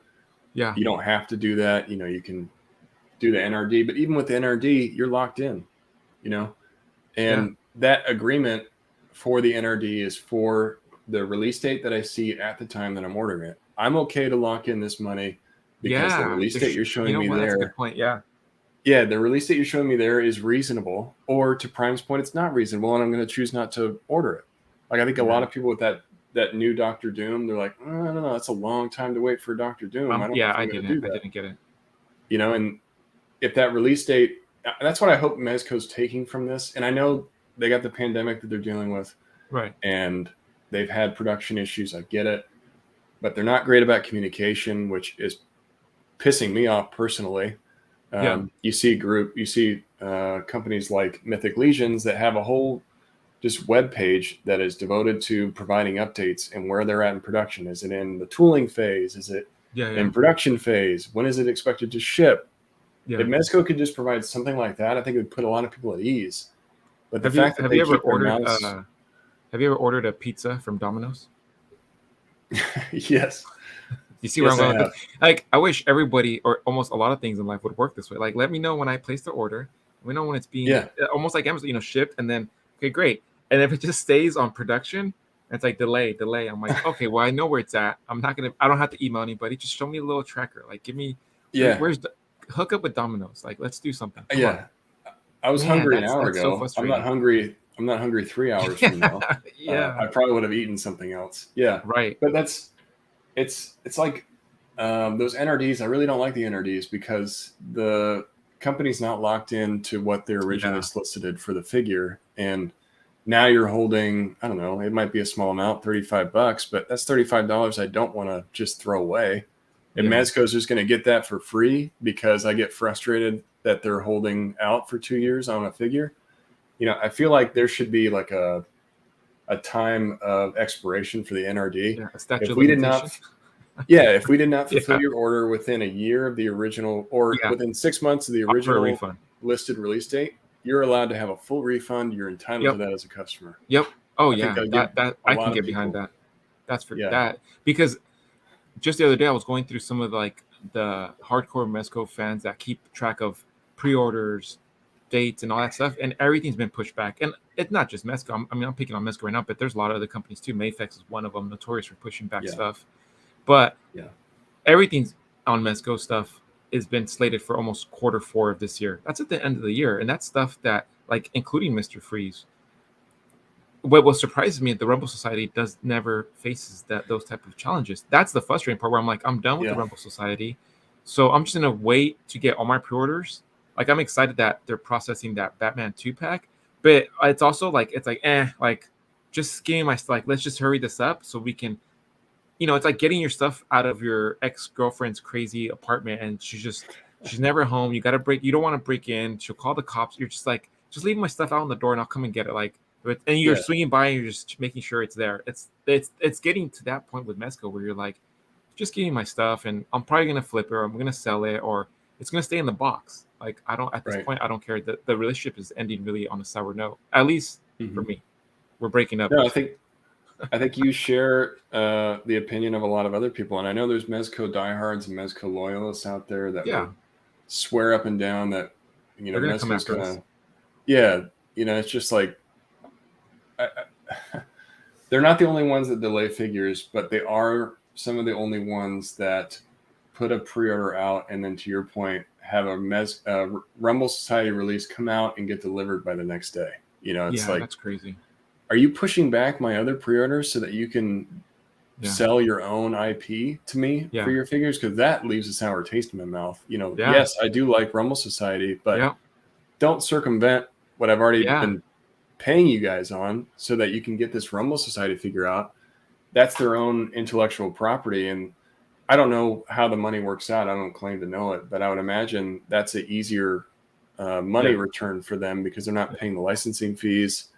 Yeah. You don't have to do that. You know, you can do the NRD, but even with the NRD, you're locked in, you know, and that agreement for the NRD is for the release date that I see at the time that I'm ordering it. I'm okay to lock in this money because the release date you're showing me there. That's a good point. Yeah. Yeah, the release that you're showing me there is reasonable, or to Prime's point, it's not reasonable, and I'm going to choose not to order it. Like, I think a lot of people with that new Doctor Doom, they're like, oh, I don't know, that's a long time to wait for Doctor Doom. I didn't get it. You know, and if that release date, that's what I hope Mezco's taking from this. And I know they got the pandemic that they're dealing with, right? And they've had production issues. I get it, but they're not great about communication, which is pissing me off personally. You see companies like Mythic Legions that have a whole just web page that is devoted to providing updates and where they're at in production. Is it in the tooling phase? Is it in production phase? When is it expected to ship? Yeah. If Mezco could just provide something like that, I think it would put a lot of people at ease. But have you ever ordered a pizza from Domino's? Yes. You see where I'm going? Like, I wish everybody, or almost a lot of things in life, would work this way. Like, let me know when I place the order. Let me know when it's being almost like Amazon, shipped, and then okay, great. And if it just stays on production, it's like delay. I'm like, okay, well, I know where it's at. I don't have to email anybody. Just show me a little tracker. Like, give me, hook up with Domino's. Like, let's do something. Come on. I was hungry an hour ago. So I'm not hungry 3 hours from now. I probably would have eaten something else. Yeah. Right. But it's like those NRDs. I really don't like the NRDs because the company's not locked into what they're originally solicited for the figure. And now you're holding, I don't know, it might be a small amount, $35, but that's $35 I don't want to just throw away. And Mezco's just going to get that for free because I get frustrated that they're holding out for 2 years on a figure. You know, I feel like there should be like a time of expiration for the NRD. If we did not fulfill your order within a year of the original, or within 6 months of the original listed release date, you're allowed to have a full refund. You're entitled to that as a customer. Yep. Oh, that I can get behind that. That's for that. Because just the other day, I was going through some of the hardcore Mezco fans that keep track of pre-orders, dates, and all that stuff, and everything's been pushed back. And it's not just Mezco. I'm picking on Mezco right now, but there's a lot of other companies too. Mayfex is one of them, notorious for pushing back stuff. But everything's on Mezco stuff has been slated for almost Q4 of this year. That's at the end of the year, and that's stuff that, like, including Mr. Freeze. What surprises me, the Rumble Society never faces those type of challenges. That's the frustrating part where I'm like, I'm done with the Rumble Society, so I'm just gonna wait to get all my pre-orders. Like, I'm excited that they're processing that Batman 2-pack, but it's also like just getting my like, let's just hurry this up so we can, it's like getting your stuff out of your ex-girlfriend's crazy apartment, and she's never home. You don't want to break in. She'll call the cops. You're just like, just leave my stuff out on the door and I'll come and get it. Like, and you're swinging by and you're just making sure it's there. It's getting to that point with Mezco where you're like, just give me my stuff and I'm probably going to flip it, or I'm going to sell it, or it's going to stay in the box. Like, at this point, I don't care. The relationship is ending really on a sour note, at least for me. We're breaking up. No, I think you share the opinion of a lot of other people. And I know there's Mezco diehards and Mezco loyalists out there that will swear up and down that, they're going to come after us. Yeah. It's just like, they're not the only ones that delay figures, but they are some of the only ones that put a pre-order out and then, to your point, have a Rumble Society release come out and get delivered by the next day. It's like, that's crazy. Are you pushing back my other pre-orders so that you can sell your own IP to me for your figures? Because that leaves a sour taste in my mouth. Yes, I do like Rumble Society, but don't circumvent what I've already been paying you guys on so that you can get this Rumble Society figure out. That's their own intellectual property. And I don't know how the money works out. I don't claim to know it, but I would imagine that's an easier money return for them because they're not paying the licensing fees.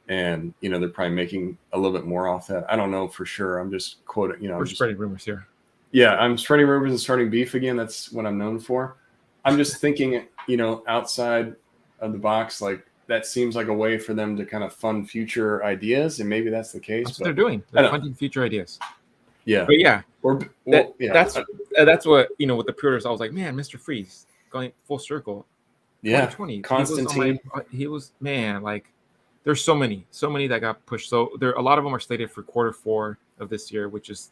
And, they're probably making a little bit more off that. I don't know for sure. I'm just quoting, We're spreading rumors here. Yeah, I'm spreading rumors and starting beef again. That's what I'm known for. I'm just thinking, outside of the box, like that seems like a way for them to kind of fund future ideas. And maybe that's the case. That's what they're doing. They're funding future ideas. Yeah. But that's what, with the pre-orders, I was like, man, Mr. Freeze going full circle. Yeah. 2020. Constantine. He was, man, like, there's so many that got pushed. So a lot of them are slated for Q4 of this year, which is,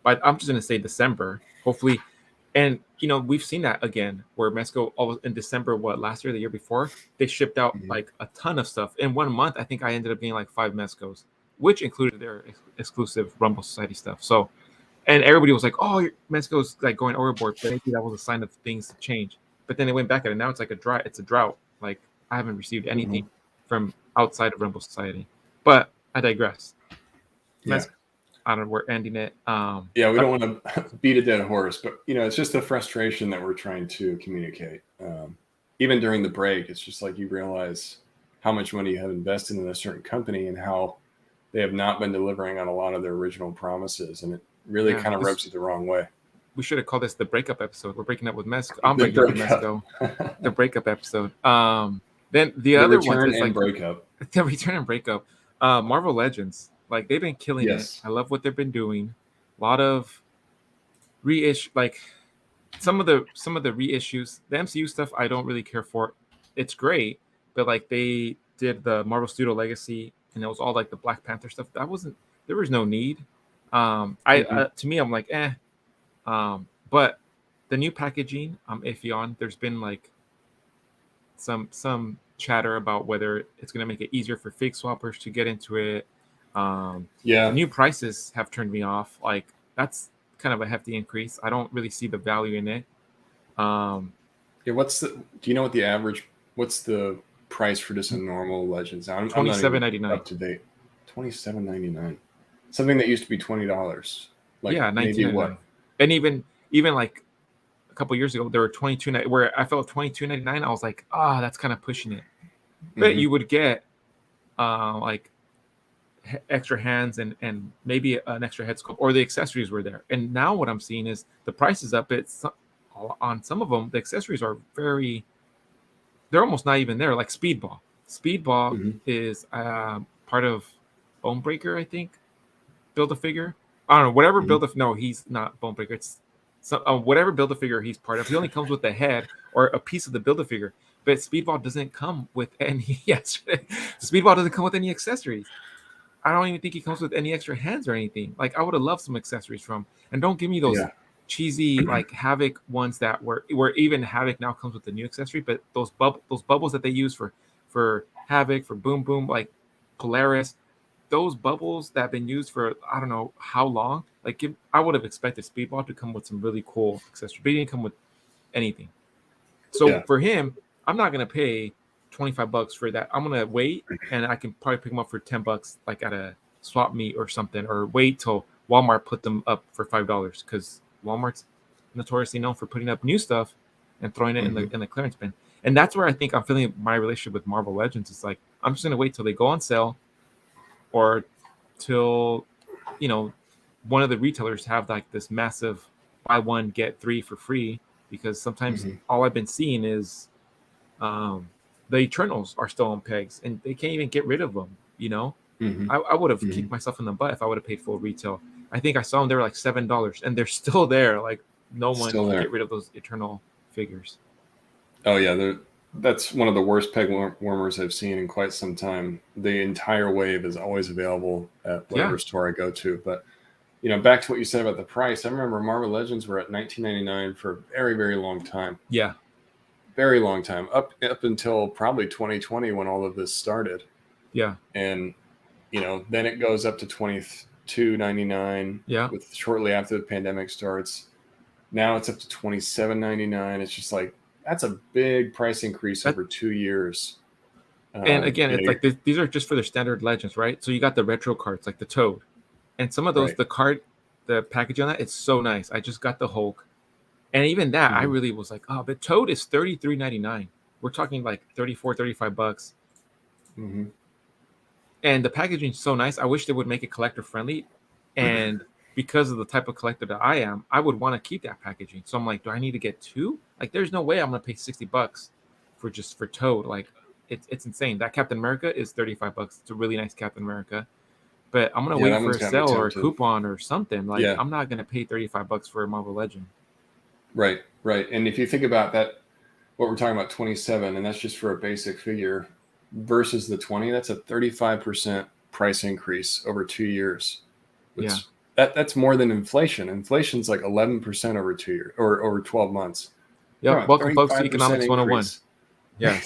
I'm just going to say December, hopefully. And, we've seen that again, where Mezco in December, last year, the year before, they shipped out like a ton of stuff. In 1 month, I think I ended up getting like 5 Mezcos, which included their exclusive Rumble Society stuff. So, and everybody was like, oh, Mezco's like going overboard. But maybe that was a sign of things to change. But then they went back at it. Now it's like it's a drought. Like, I haven't received anything from outside of Rumble Society, but I digress. I don't know, we're ending it. We don't want to beat a dead horse, but it's just the frustration that we're trying to communicate. Even during the break, it's just like you realize how much money you have invested in a certain company and how they have not been delivering on a lot of their original promises, and it really kind of rubs you the wrong way. We should have called this the breakup episode. We're breaking up with Mezco. I'm breaking up with Mezco. The breakup episode. Then the other one is like breakup. The return and breakup. Marvel Legends, like they've been killing it. I love what they've been doing. A lot of reissue, like some of the reissues. The MCU stuff I don't really care for. It's great, but like they did the Marvel Studio Legacy, and it was all like the Black Panther stuff. There was no need. To me, I'm like, but the new packaging, I'm iffy on. There's been like some chatter about whether it's going to make it easier for fake swappers to get into it. The new prices have turned me off. Like, that's kind of a hefty increase. I don't really see the value in it. Do you know what's the price for just a normal Legends? I'm $27.99 up to date. $27.99. Something that used to be $20. Like, $19.99. And even like a couple years ago, there were $22.99, where I felt $22.99. I was like, that's kind of pushing it. But you would get like extra hands and maybe an extra head sculpt, or the accessories were there. And now what I'm seeing is the price is up. It's on some of them, the accessories are they're almost not even there. Like Speedball is part of Bonebreaker, I think. Build-A-Figure. I don't know, whatever no, he's not Bonebreaker. It's whatever Build-A-Figure he's part of. He only comes with the head or a piece of the Build-A-Figure. But Speedball doesn't come with any. Speedball doesn't come with any accessories. I don't even think he comes with any extra hands or anything. Like, I would have loved some accessories from. And don't give me those cheesy like Havoc ones that where even Havoc now comes with the new accessory. But those bubbles that they use for Havoc, for Boom Boom, like Polaris, those bubbles that have been used for I don't know how long. Like, I would have expected Speedball to come with some really cool accessories, but he didn't come with anything. So for him, I'm not going to pay $25 for that. I'm gonna wait, and I can probably pick them up for $10, like at a swap meet or something, or wait till Walmart put them up for $5 because Walmart's notoriously known for putting up new stuff and throwing it in the clearance bin. And that's where I think I'm feeling my relationship with Marvel Legends. It's like I'm just gonna wait till they go on sale, or till one of the retailers have like this massive buy one get three for free, because sometimes all I've been seeing is the Eternals are still on pegs and they can't even get rid of them. I would have kicked myself in the butt if I would have paid full retail. I think I saw them, they were like $7 and they're still there. Like no one can get rid of those Eternal figures. Oh yeah, that's one of the worst peg warmers I've seen in quite some time. The entire wave is always available at whatever store I go to. But back to what you said about the price. I remember Marvel Legends were at $19.99 for a very, very long time. Yeah, very long time, up until probably 2020 when all of this started. Yeah, and then it goes up to $22.99. Yeah, with shortly after the pandemic starts. Now it's up to $27.99. It's just like, that's a big price increase over 2 years. And again, it's like these are just for the standard Legends, right? So you got the retro cards, like the Toad, and some of those, the packaging on that, it's so nice. I just got the Hulk, and even that, I really was like, oh, but Toad is $33.99. We're talking like $34-$35. And the packaging is so nice. I wish they would make it collector friendly, and because of the type of collector that I am, I would want to keep that packaging. So I'm like, do I need to get two? Like, there's no way I'm gonna pay $60 for Toad. Like, it's insane. That Captain America is $35. It's a really nice Captain America, but I'm gonna wait for a sale or a coupon or something. Like, I'm not gonna pay $35 for a Marvel Legend. Right. And if you think about that, what we're talking about, 27, and that's just for a basic figure, versus the 20, that's a 35% price increase over 2 years. That's more than inflation. Inflation's like 11% over 2 years or over 12 months. Yep. Welcome, folks, to Economics 101. Yes.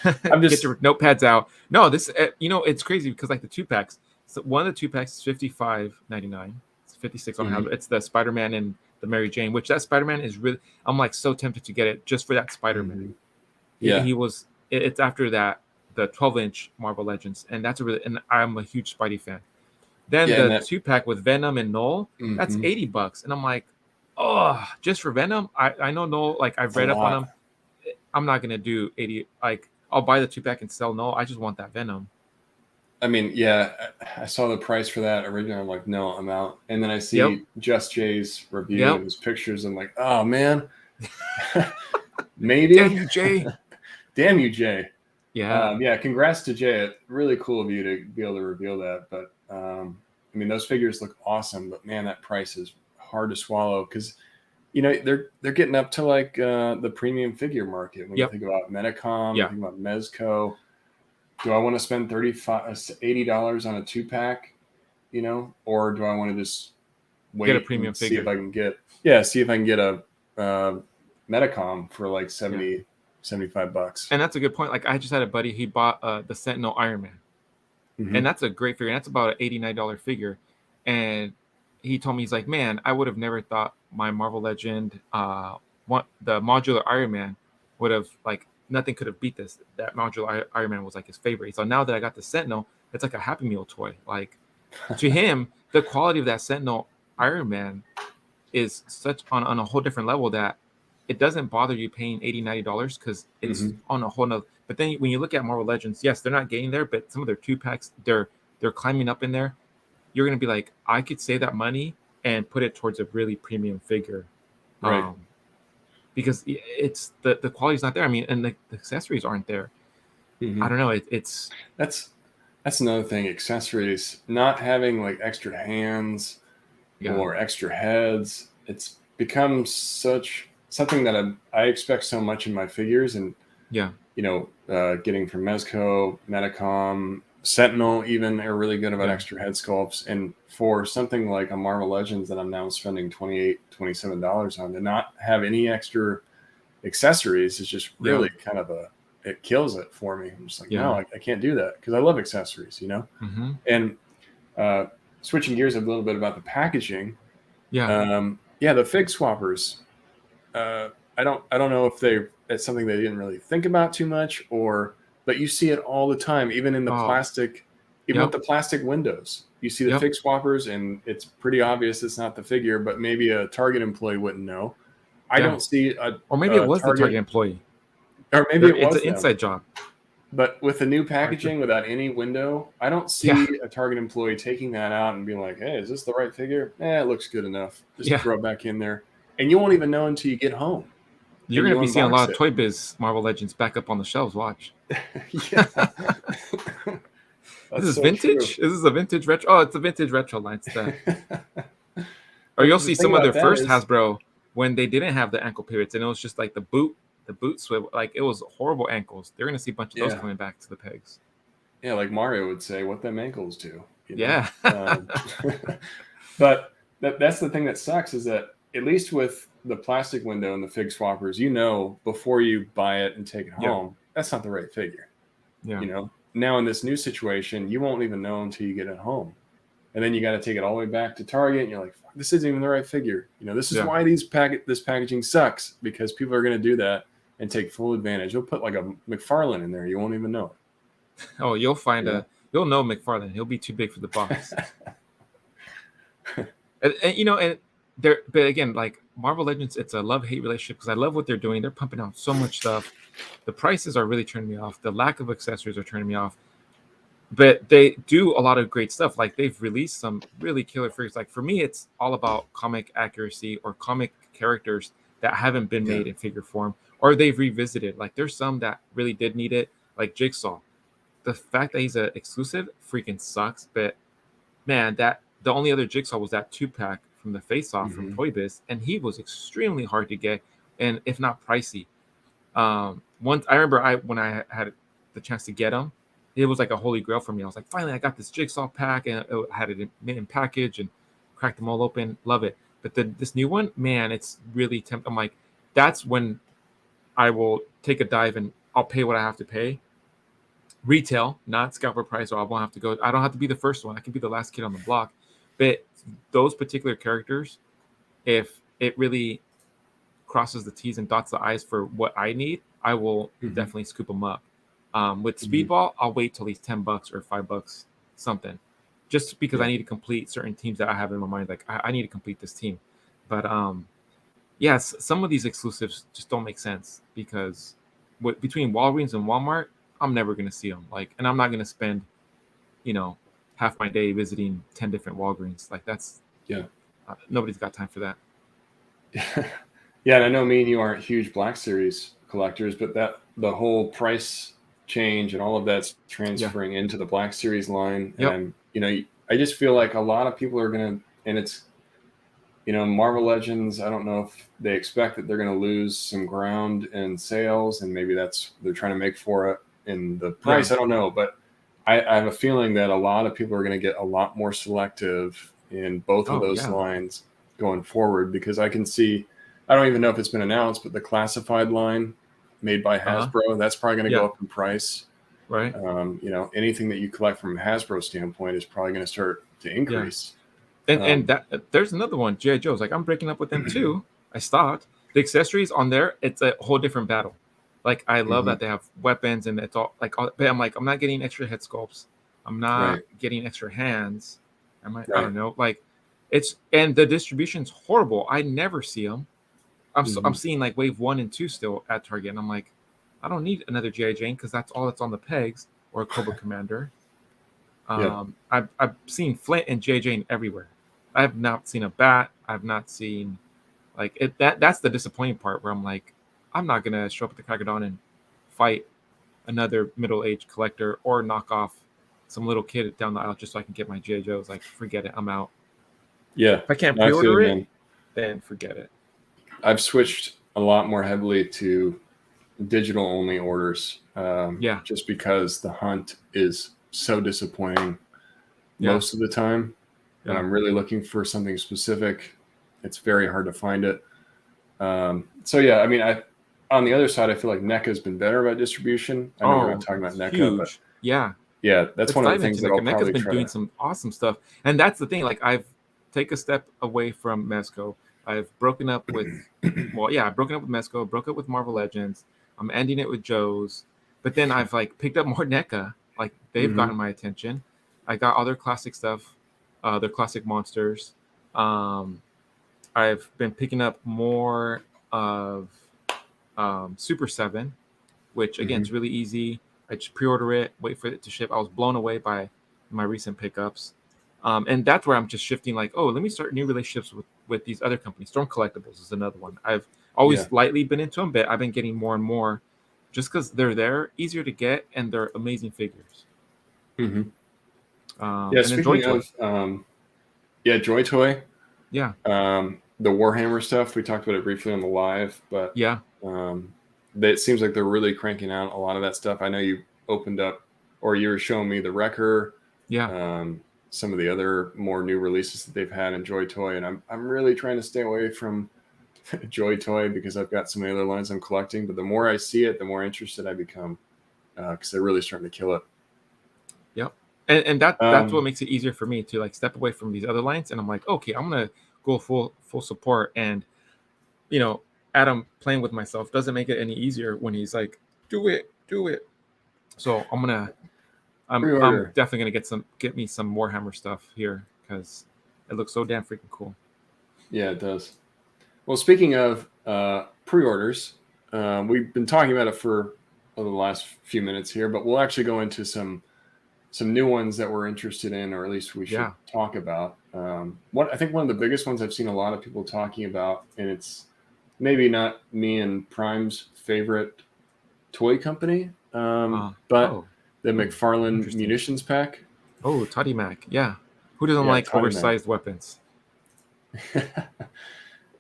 Get your notepads out. No, this it's crazy because like the 2-packs. So one of the 2-packs is $55.99. It's 56 on Hasbro. It's the Spider-Man and the Mary Jane, which that Spider-Man is really. I'm like so tempted to get it just for that Spider-Man. He was. It's after that the 12-inch Marvel Legends, and that's and I'm a huge Spidey fan. Then the 2-pack with Venom and Null, that's $80, and I'm like, oh, just for Venom. I know Null, like I've read up on him. I'm not gonna do 80. Like, I'll buy the 2-pack and sell Null. I just want that Venom. I mean, I saw the price for that originally. I'm like, no, I'm out. And then I see Just Jay's review and his pictures. I'm like, oh man, maybe. Damn you, Jay. Damn you, Jay. Yeah. Congrats to Jay. Really cool of you to be able to reveal that. But I mean, those figures look awesome. But man, that price is hard to swallow because they're getting up to like the premium figure market. When you think about Medicom, you think about Mezco. Do I want to spend $80 on a 2-pack, or do I want to just wait, get a premium figure, see if I can get a Medicom for like $75. And that's a good point. Like, I just had a buddy, he bought the Sentinel Iron Man, and that's a great figure. And that's about an $89 figure, and he told me, he's like, man, I would have never thought my Marvel Legend, the modular Iron Man, would have like. Nothing could have beat this. That modular Iron Man was like his favorite. So now that I got the Sentinel, it's like a Happy Meal toy. Like, to him, the quality of that Sentinel Iron Man is such on a whole different level that it doesn't bother you paying $80-$90 because it's on a whole nother. But then when you look at Marvel Legends, yes, they're not getting there, but some of their 2-packs, they're climbing up in there. You're gonna be like, I could save that money and put it towards a really premium figure. Right. Because it's the quality's not there. I mean, and the accessories aren't there. I don't know. It's that's another thing. Accessories, not having like extra hands or extra heads. It's become something that I expect so much in my figures, and getting from Mezco, Medicom, Sentinel, even are really good about extra head sculpts. And for something like a Marvel Legends that I'm now spending $27 on, to not have any extra accessories is just really kind of it kills it for me. I'm just like, no, I can't do that because I love accessories, And switching gears a little bit about the packaging. The Fig Swappers. I don't know if it's something they didn't really think about too much, but you see it all the time, even in the plastic, even with the plastic windows. You see the fig swappers, and it's pretty obvious it's not the figure, but maybe a Target employee wouldn't know. I don't see or maybe it was the Target employee, or maybe it was an inside job. But with the new packaging, without any window, I don't see a Target employee taking that out and being like, "Hey, is this the right figure? It looks good enough. Just throw it back in there." And you won't even know until you get home. You're going to be seeing a lot of Toy Biz Marvel Legends back up on the shelves. Watch. This is vintage? True. Is this a vintage retro? Oh, it's a vintage retro line stuff. Or you'll see some of their first Hasbro when they didn't have the ankle pivots, and it was just like the boot swivel. Like, it was horrible ankles. They're going to see a bunch of those coming back to the pegs. Yeah, like Mario would say, what them ankles do. You know? Yeah. But that's the thing that sucks, is that at least with the plastic window and the fig swappers, you know, before you buy it and take it home, that's not the right figure. Yeah. You know, now in this new situation, you won't even know until you get it home. And then you got to take it all the way back to Target, and you're like, this isn't even the right figure. You know, this is why this packaging sucks, because people are going to do that and take full advantage. You'll put like a McFarlane in there, you won't even know it. Oh, you'll find you'll know McFarlane. He'll be too big for the box. and there, but again, like Marvel Legends, it's a love-hate relationship, because I love what they're doing. They're pumping out so much stuff. The prices are really turning me off. The lack of accessories are turning me off. But they do a lot of great stuff. Like, they've released some really killer figures. Like, for me, it's all about comic accuracy or comic characters that haven't been made in figure form, or they've revisited. Like, there's some that really did need it, like Jigsaw. The fact that he's an exclusive freaking sucks. But man, the only other Jigsaw was that 2-pack from the Face Off from Toy Biz, and he was extremely hard to get, and if not pricey. Once I remember, when I had the chance to get him, it was like a holy grail for me. I was like, finally, I got this Jigsaw pack, and it had it in package, and cracked them all open. Love it. But this new one, man, it's really tempting. I'm like, that's when I will take a dive, and I'll pay what I have to pay. Retail, not scalper price, or I won't have to go. I don't have to be the first one. I can be the last kid on the block. But those particular characters, if it really crosses the T's and dots the I's for what I need, I will definitely scoop them up. With Speedball, I'll wait till he's $10 or $5, something, just because I need to complete certain teams that I have in my mind. Like, I need to complete this team. But yes, some of these exclusives just don't make sense, because between Walgreens and Walmart, I'm never going to see them. Like, and I'm not going to spend, half my day visiting 10 different Walgreens. Like, that's nobody's got time for that. Yeah, and I know me and you aren't huge Black Series collectors, but the whole price change and all of that's transferring into the Black Series line. And I just feel like a lot of people are going to, and it's, Marvel Legends, I don't know if they expect that they're going to lose some ground in sales, and maybe they're trying to make for it in the price. I don't know, but I have a feeling that a lot of people are going to get a lot more selective in both of those lines going forward, because I can see, I don't even know if it's been announced, but the classified line made by Hasbro, that's probably going to go up in price. Right. Anything that you collect from a Hasbro standpoint is probably going to start to increase. Yeah. And that there's another one, G.I. Joe's. Like, I'm breaking up with them too. I stopped. The accessories on there, it's a whole different battle. Like, I love that they have weapons, and it's all like, but I'm like, I'm not getting extra head sculpts. I'm not getting extra hands. I don't know. Like, and the distribution's horrible. I never see them. I'm seeing like wave 1 and 2 still at Target, and I'm like, I don't need another G.I. Jane, because that's all that's on the pegs, or a Cobra Commander. I've seen Flint and G.I. Jane everywhere. I have not seen a bat. I've not seen that's the disappointing part, where I'm like, I'm not gonna show up at the crack of dawn and fight another middle-aged collector, or knock off some little kid down the aisle just so I can get my G.I. Joes. Like, forget it. I'm out. Yeah. If I can't pre-order it, then forget it. I've switched a lot more heavily to digital only orders. Just because the hunt is so disappointing most of the time. And I'm really looking for something specific. It's very hard to find it. On the other side, I feel like NECA has been better about distribution. I know we're not talking about NECA, huge. But that's it's one of the things that I'll NECA's been doing some awesome stuff. And that's the thing. Like, I've taken a step away from Mezco. I've broken up with, well, yeah, I've broken up with Mezco, broke up with Marvel Legends. I'm ending it with Joe's, but then I've like picked up more NECA. Like they've gotten my attention. I got all their classic stuff, their classic monsters. I've been picking up more of Super 7, which again is really easy. I just pre-order it, wait for it to ship. I was blown away by my recent pickups. And that's where I'm just shifting, like, oh, let me start new relationships with these other companies. Storm Collectibles is another one. I've always lightly been into them, but I've been getting more and more just because they're there, easier to get, and they're amazing figures. Yeah, and speaking of, Joy Toy. Yeah. The Warhammer stuff, we talked about it briefly on the live, but yeah, it seems like they're really cranking out a lot of that stuff. I know you opened up, or you were showing me the Wrecker. Yeah. Some of the other more new releases that they've had in Joy Toy, and I'm really trying to stay away from Joy Toy because I've got so many other lines I'm collecting. But the more I see it, the more interested I become because they're really starting to kill it. Yep. And that's what makes it easier for me to like step away from these other lines, and I'm like, okay, I'm gonna go full support. And Adam playing with myself doesn't make it any easier when he's like, do it. So I'm definitely gonna get me some Warhammer stuff here because it looks so damn freaking cool. Yeah, it does. Well, speaking of pre-orders, we've been talking about it for the last few minutes here, but we'll actually go into some new ones that we're interested in, or at least we should talk about. I think one of the biggest ones I've seen a lot of people talking about, and it's maybe not me and Prime's favorite toy company, but the McFarlane Munitions Pack. Oh, Toddy Mac. Yeah. Who doesn't like oversized weapons?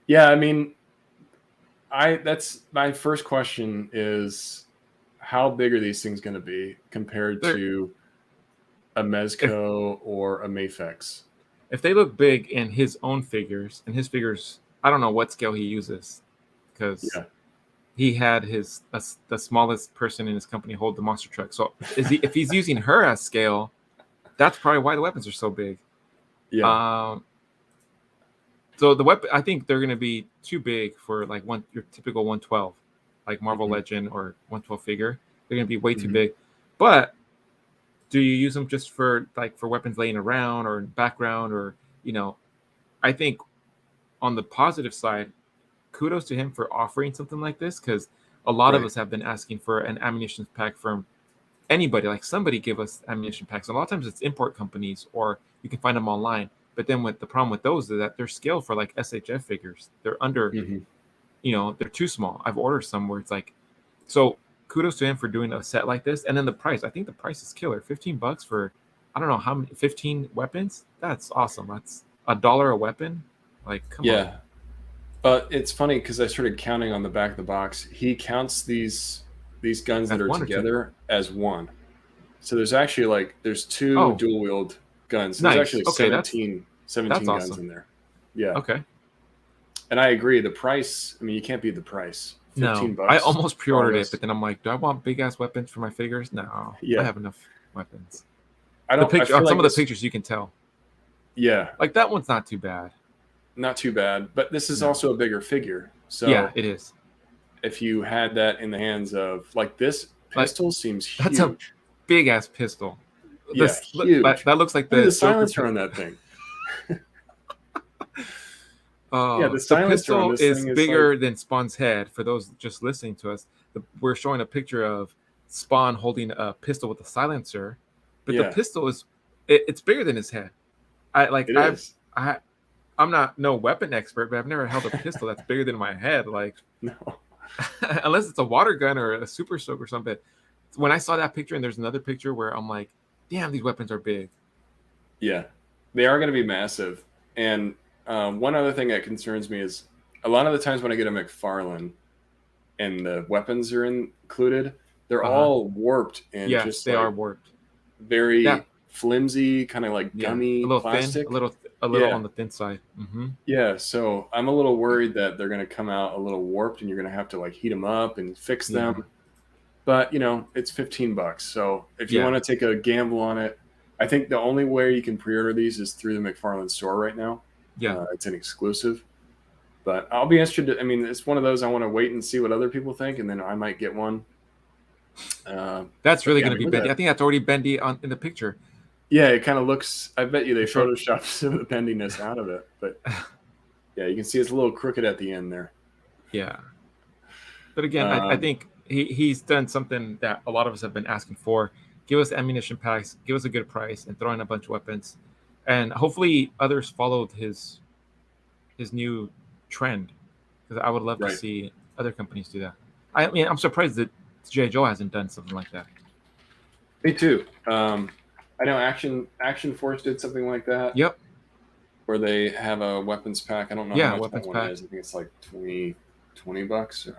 Yeah, I mean, that's my first question is how big are these things going to be compared to a Mezco or a Mafex? If they look big in his own figures, and his figures, I don't know what scale he uses, because he had the smallest person in his company hold the monster truck. So if he's using her as scale, that's probably why the weapons are so big. Yeah. So the weapon, I think they're going to be too big for like your typical 112, like Marvel Legend or 112 figure. They're going to be way too big. But do you use them just for weapons laying around or in the background, or I think on the positive side, kudos to him for offering something like this, because a lot of us have been asking for an ammunition pack from anybody. Like, somebody give us ammunition packs. And a lot of times it's import companies, or you can find them online. But then the problem with those is that they're scaled for like SHF figures. They're under, they're too small. I've ordered some where it's like, so kudos to him for doing a set like this. And then the price, I think the price is killer. $15 for, I don't know how many, 15 weapons. That's awesome. That's $1 a weapon. Like, come on. But it's funny because I started counting on the back of the box. He counts these guns that are together as one. So there's actually there's two dual wield guns. There's actually 17 guns awesome. In there. Yeah. Okay. And I agree. The price, I mean, you can't beat the price. $15. I almost pre-ordered it, but then I'm like, do I want big ass weapons for my figures? No. I have enough weapons. Some of the pictures you can tell. Yeah. Like that one's not too bad. Not too bad, but this is also a bigger figure. So yeah, it is. If you had that in the hands of this pistol seems huge. That's a big ass pistol. Yeah, huge. That looks like the silencer on that thing. The silencer pistol on this is thing bigger than Spawn's head. For those just listening to us, we're showing a picture of Spawn holding a pistol with a silencer, but the pistol it's bigger than his head. I'm not no weapon expert, but I've never held a pistol that's bigger than my head. Like, no. Unless it's a water gun or a super soak or something. When I saw that picture, and there's another picture where I'm like, damn, these weapons are big. Yeah, they are going to be massive. And one other thing that concerns me is a lot of the times when I get a McFarlane and the weapons are included, they're all warped and they are warped. Very flimsy, kind of like gummy, a little plastic. Thin, a little on the thin side. Mm-hmm. Yeah, so I'm a little worried that they're going to come out a little warped, and you're going to have to heat them up and fix them. But it's $15. So if you want to take a gamble on it, I think the only way you can pre-order these is through the McFarlane store right now. Yeah, it's an exclusive. But I'll be interested. I mean, it's one of those I want to wait and see what other people think, and then I might get one. That's really yeah, going to be bendy. I think that's already bendy in the picture. Yeah, it kind of looks. I bet you they Sure. photoshopped some of the bendiness out of it, but yeah, you can see it's a little crooked at the end there. Yeah, but again, I think he's done something that a lot of us have been asking for. Give us ammunition packs, give us a good price, and throw in a bunch of weapons, and hopefully others followed his new trend, because I would love to see other companies do that. I mean, I'm surprised that J. Joe hasn't done something like that. Me too. I know Action Force did something like that. Yep. Where they have a weapons pack. I don't know how much that one is. I think it's like $20.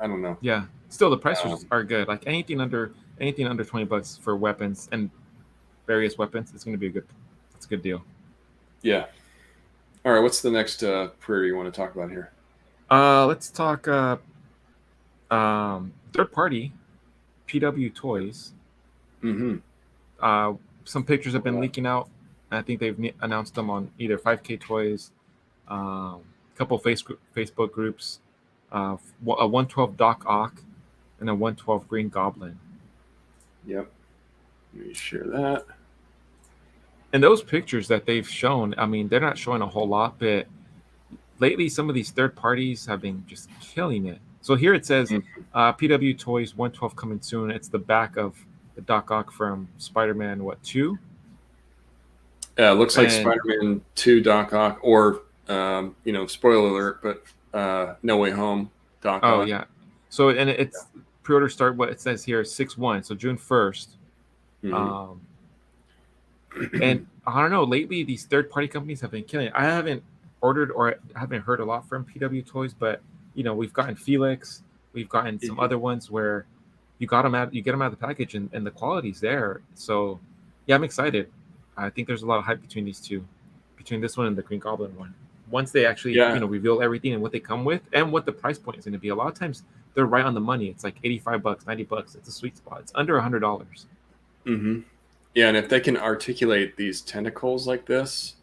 I don't know. Yeah. Still, the prices are good. Like anything under $20 for weapons and various weapons, it's going to be it's a good deal. Yeah. All right. What's the next prairie you want to talk about here? Let's talk third party PW Toys. Mm-hmm. Some pictures have been leaking out. I think they've announced them on either 5K Toys, a couple Facebook groups, a 112 Doc Ock, and a 112 Green Goblin. Yep. Let me share that. And those pictures that they've shown, I mean, they're not showing a whole lot, but lately some of these third parties have been just killing it. So here it says PW Toys 112 coming soon. It's the back of the Doc Ock from Spider-Man 2? Yeah, it looks like Spider-Man 2 Doc Ock, or spoiler alert, but No Way Home Doc Ock. Oh yeah. So and it's pre-order start. What it says here is 6/1, so June 1st. Mm-hmm. And I don't know. Lately, these third-party companies have been killing it. I haven't ordered or haven't heard a lot from PW Toys, but we've gotten Felix, we've gotten some other ones where you get them out of the package and the quality's there. So yeah, I'm excited. I think there's a lot of hype between these two, between this one and the Green Goblin one. Once they actually reveal everything and what they come with and what the price point is going to be. A lot of times they're right on the money. It's like $85, $90. It's a sweet spot. It's under $100. Mm-hmm. Yeah, and if they can articulate these tentacles like this,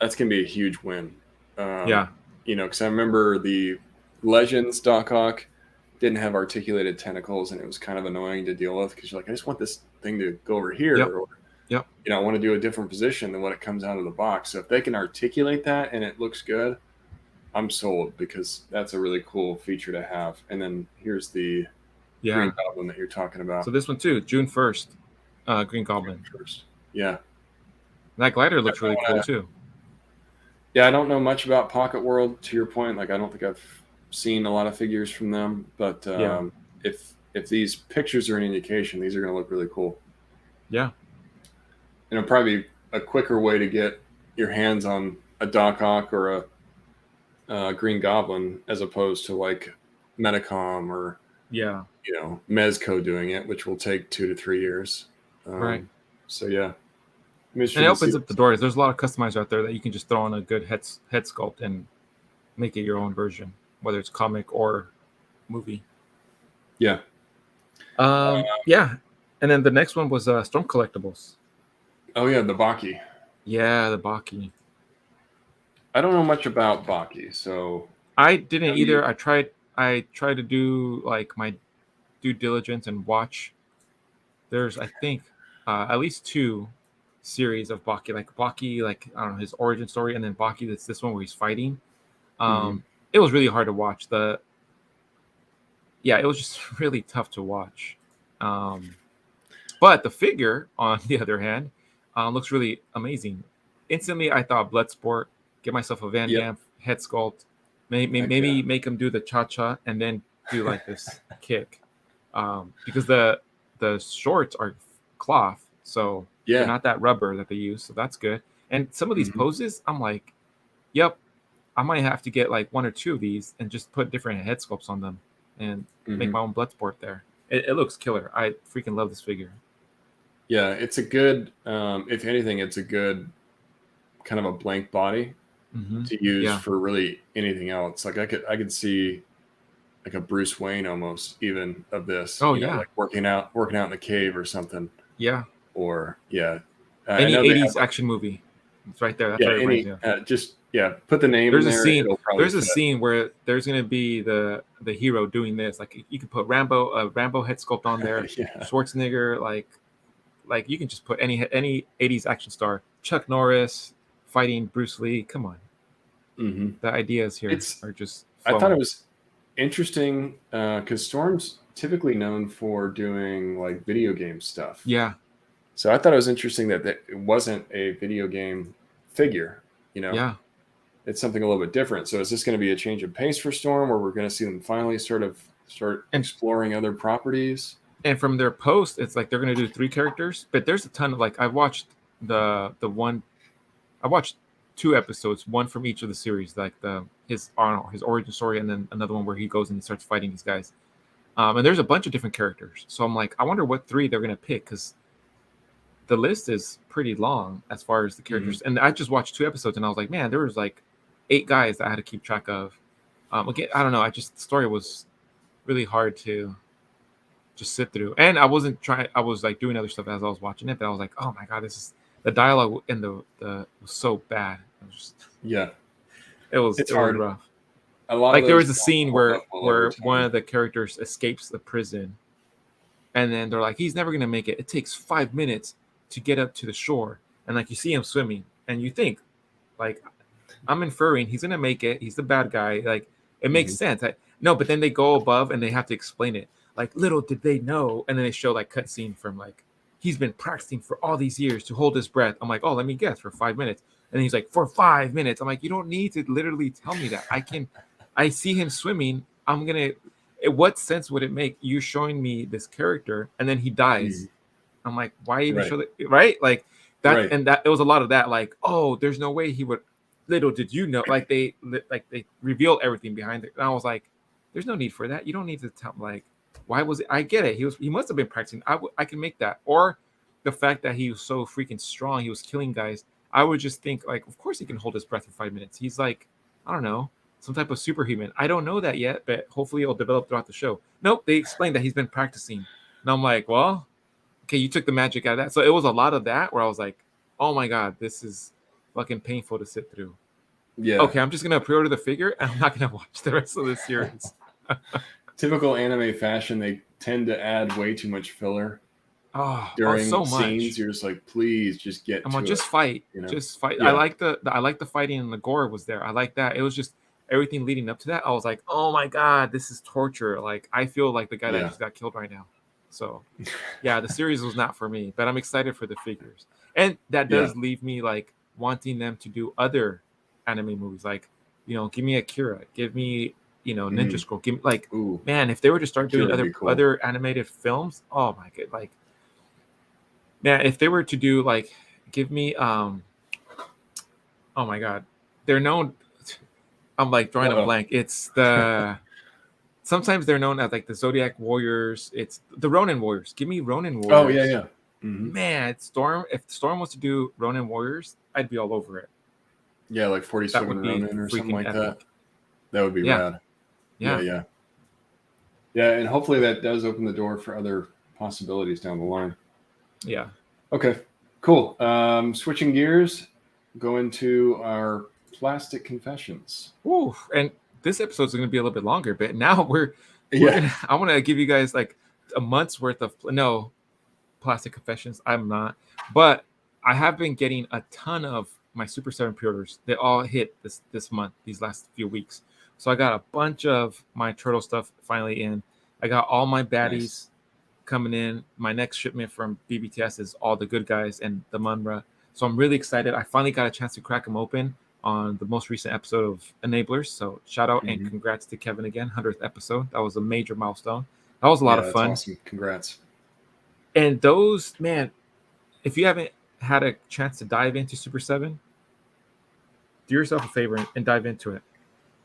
that's going to be a huge win. Because I remember the Legends Doc Ock didn't have articulated tentacles, and it was kind of annoying to deal with because you're like, I just want this thing to go over here, or I want to do a different position than what it comes out of the box. So if they can articulate that and it looks good, I'm sold, because that's a really cool feature to have. And then here's the Green Goblin that you're talking about. So this one too, June 1st, Green Goblin. Yeah. And that glider looks really cool too. Yeah, I don't know much about Pocket World, to your point. Like, I don't think I've seen a lot of figures from them, but if these pictures are an indication, these are going to look really cool. Yeah. And it'll probably be a quicker way to get your hands on a Doc Ock or a Green Goblin, as opposed to like Metacom or Mezco doing it, which will take 2 to 3 years. Right. So yeah. And it opens up the doors. There's a lot of customizers out there that you can just throw on a good head sculpt and make it your own version, whether it's comic or movie. Yeah. And then the next one was Storm Collectibles. Oh yeah, the Baki. Yeah, the Baki. I don't know much about Baki, so I didn't either. I tried to do like my due diligence and watch. There's, I think, at least 2 series of Baki. Like Baki, like I don't know, his origin story, and then Baki, that's this one where he's fighting. It was really hard to watch. It was just really tough to watch. But the figure, on the other hand, looks really amazing. Instantly, I thought Bloodsport. Get myself a Van Damme head sculpt. Maybe make him do the cha-cha and then do like this kick. Because the shorts are cloth, so they're not that rubber that they use, so that's good. And some of these poses, I'm like, I might have to get like 1 or 2 of these and just put different head sculpts on them and make my own Bloodsport there. It looks killer. I freaking love this figure. Yeah, it's a good, if anything, it's a good kind of a blank body to use for really anything else. Like I could see like a Bruce Wayne almost even of this. Like working out in the cave or something. Yeah. Or any 80s action movie. It's right there. That's what it reminds me of. Yeah, put the name There's in a there. scene. It'll probably There's a fit. scene where there's gonna be the hero doing this. Like you could put Rambo head sculpt on there. Yeah. Schwarzenegger, like you can just put any 80s action star. Chuck Norris fighting Bruce Lee. Come on, Mm-hmm. the ideas here It's. are just I flowing. thought it was interesting because Storm's typically known for doing like video game stuff. Yeah, So I thought it was interesting that it wasn't a video game figure. You know, yeah. it's something a little bit different. So is this going to be a change of pace for Storm, where we're going to see them finally start And exploring other properties? and from their post, it's like they're gonna do 3 characters, but there's a ton of like I watched the one. I watched 2 episodes, one from each of the series, like his origin story, and then another one where he goes and he starts fighting these guys. And there's a bunch of different characters. So I'm like, I wonder what 3 they're gonna pick because the list is pretty long as far as the characters. And I just watched 2 episodes, and I was like, man, there was like 8 guys that I had to keep track of. Again, I don't know. The story was really hard to just sit through, and I wasn't trying. I was like doing other stuff as I was watching it, but I was like, oh my god, this is the dialogue and the was so bad. Yeah, It was hard. rough. A lot Like of there those was a don't scene hold up well over where time. one of the characters escapes the prison, and then they're like, he's never gonna make it. It takes 5 minutes to get up to the shore, and like you see him swimming, and you think, like, I'm inferring he's gonna make it. He's the bad guy. Like it makes sense. No, but then they go above and they have to explain it. Like little did they know, and then they show like cutscene from like he's been practicing for all these years to hold his breath. I'm like, oh, let me guess, for 5 minutes, and he's like, for 5 minutes. I'm like, you don't need to literally tell me that. I see him swimming. I'm gonna. What sense would it make you showing me this character and then he dies? I'm like, why even show that? Right, like that, and that it was a lot of that. Like, oh, there's no way he would. Little did you know, like they revealed everything behind it, and I was like, there's no need for that. You don't need to tell. Like, why was it? I get it. He must have been practicing. I can make that, or the fact that he was so freaking strong, he was killing guys. I would just think like, of course he can hold his breath for 5 minutes. He's like, I don't know, some type of superhuman. I don't know that yet, but hopefully it'll develop throughout the show. Nope, they explained that he's been practicing, and I'm like, well, okay, you took the magic out of that. So it was a lot of that where I was like, oh my god, this is fucking painful to sit through. Yeah. Okay, I'm just gonna pre-order the figure and I'm not gonna watch the rest of the series. Typical anime fashion, they tend to add way too much filler during so scenes. Much. You're just like, please just get to just fight. You know? Just fight. Yeah. I like the fighting and the gore was there. I like that. It was just everything leading up to that. I was like, oh my god, this is torture. Like I feel like the guy that just got killed right now. So yeah, the series was not for me, but I'm excited for the figures. And that does leave me like wanting them to do other anime movies, like, you know, give me Akira, give me, you know, Ninja Scroll, give me like, man, if they were to start doing other animated films, oh my god, like, man, if they were to do like, give me oh my god, they're known, I'm like drawing a blank. It's the sometimes they're known as like the Zodiac Warriors. It's the Ronin Warriors. Give me Ronin Warriors. Oh yeah. Man, Storm. If Storm was to do Ronin Warriors, I'd be all over it. Yeah, like 47 Ronin or something like that. That would be rad. Yeah. And hopefully that does open the door for other possibilities down the line. Yeah. Okay, cool. Switching gears, go into our plastic confessions. Ooh, and this episode is going to be a little bit longer, but now I want to give you guys like a month's worth of plastic confessions. I'm not, but I have been getting a ton of my Super 7 pre-orders. They all hit this month, these last few weeks. So I got a bunch of my turtle stuff finally in. I got all my baddies coming in. My next shipment from BBTS is all the good guys and the Munra. So I'm really excited. I finally got a chance to crack them open on the most recent episode of Enablers. So shout out and congrats to Kevin again, 100th episode. That was a major milestone. That was a lot of fun. Awesome. Congrats. And those, man, if you haven't had a chance to dive into Super 7, do yourself a favor and dive into it.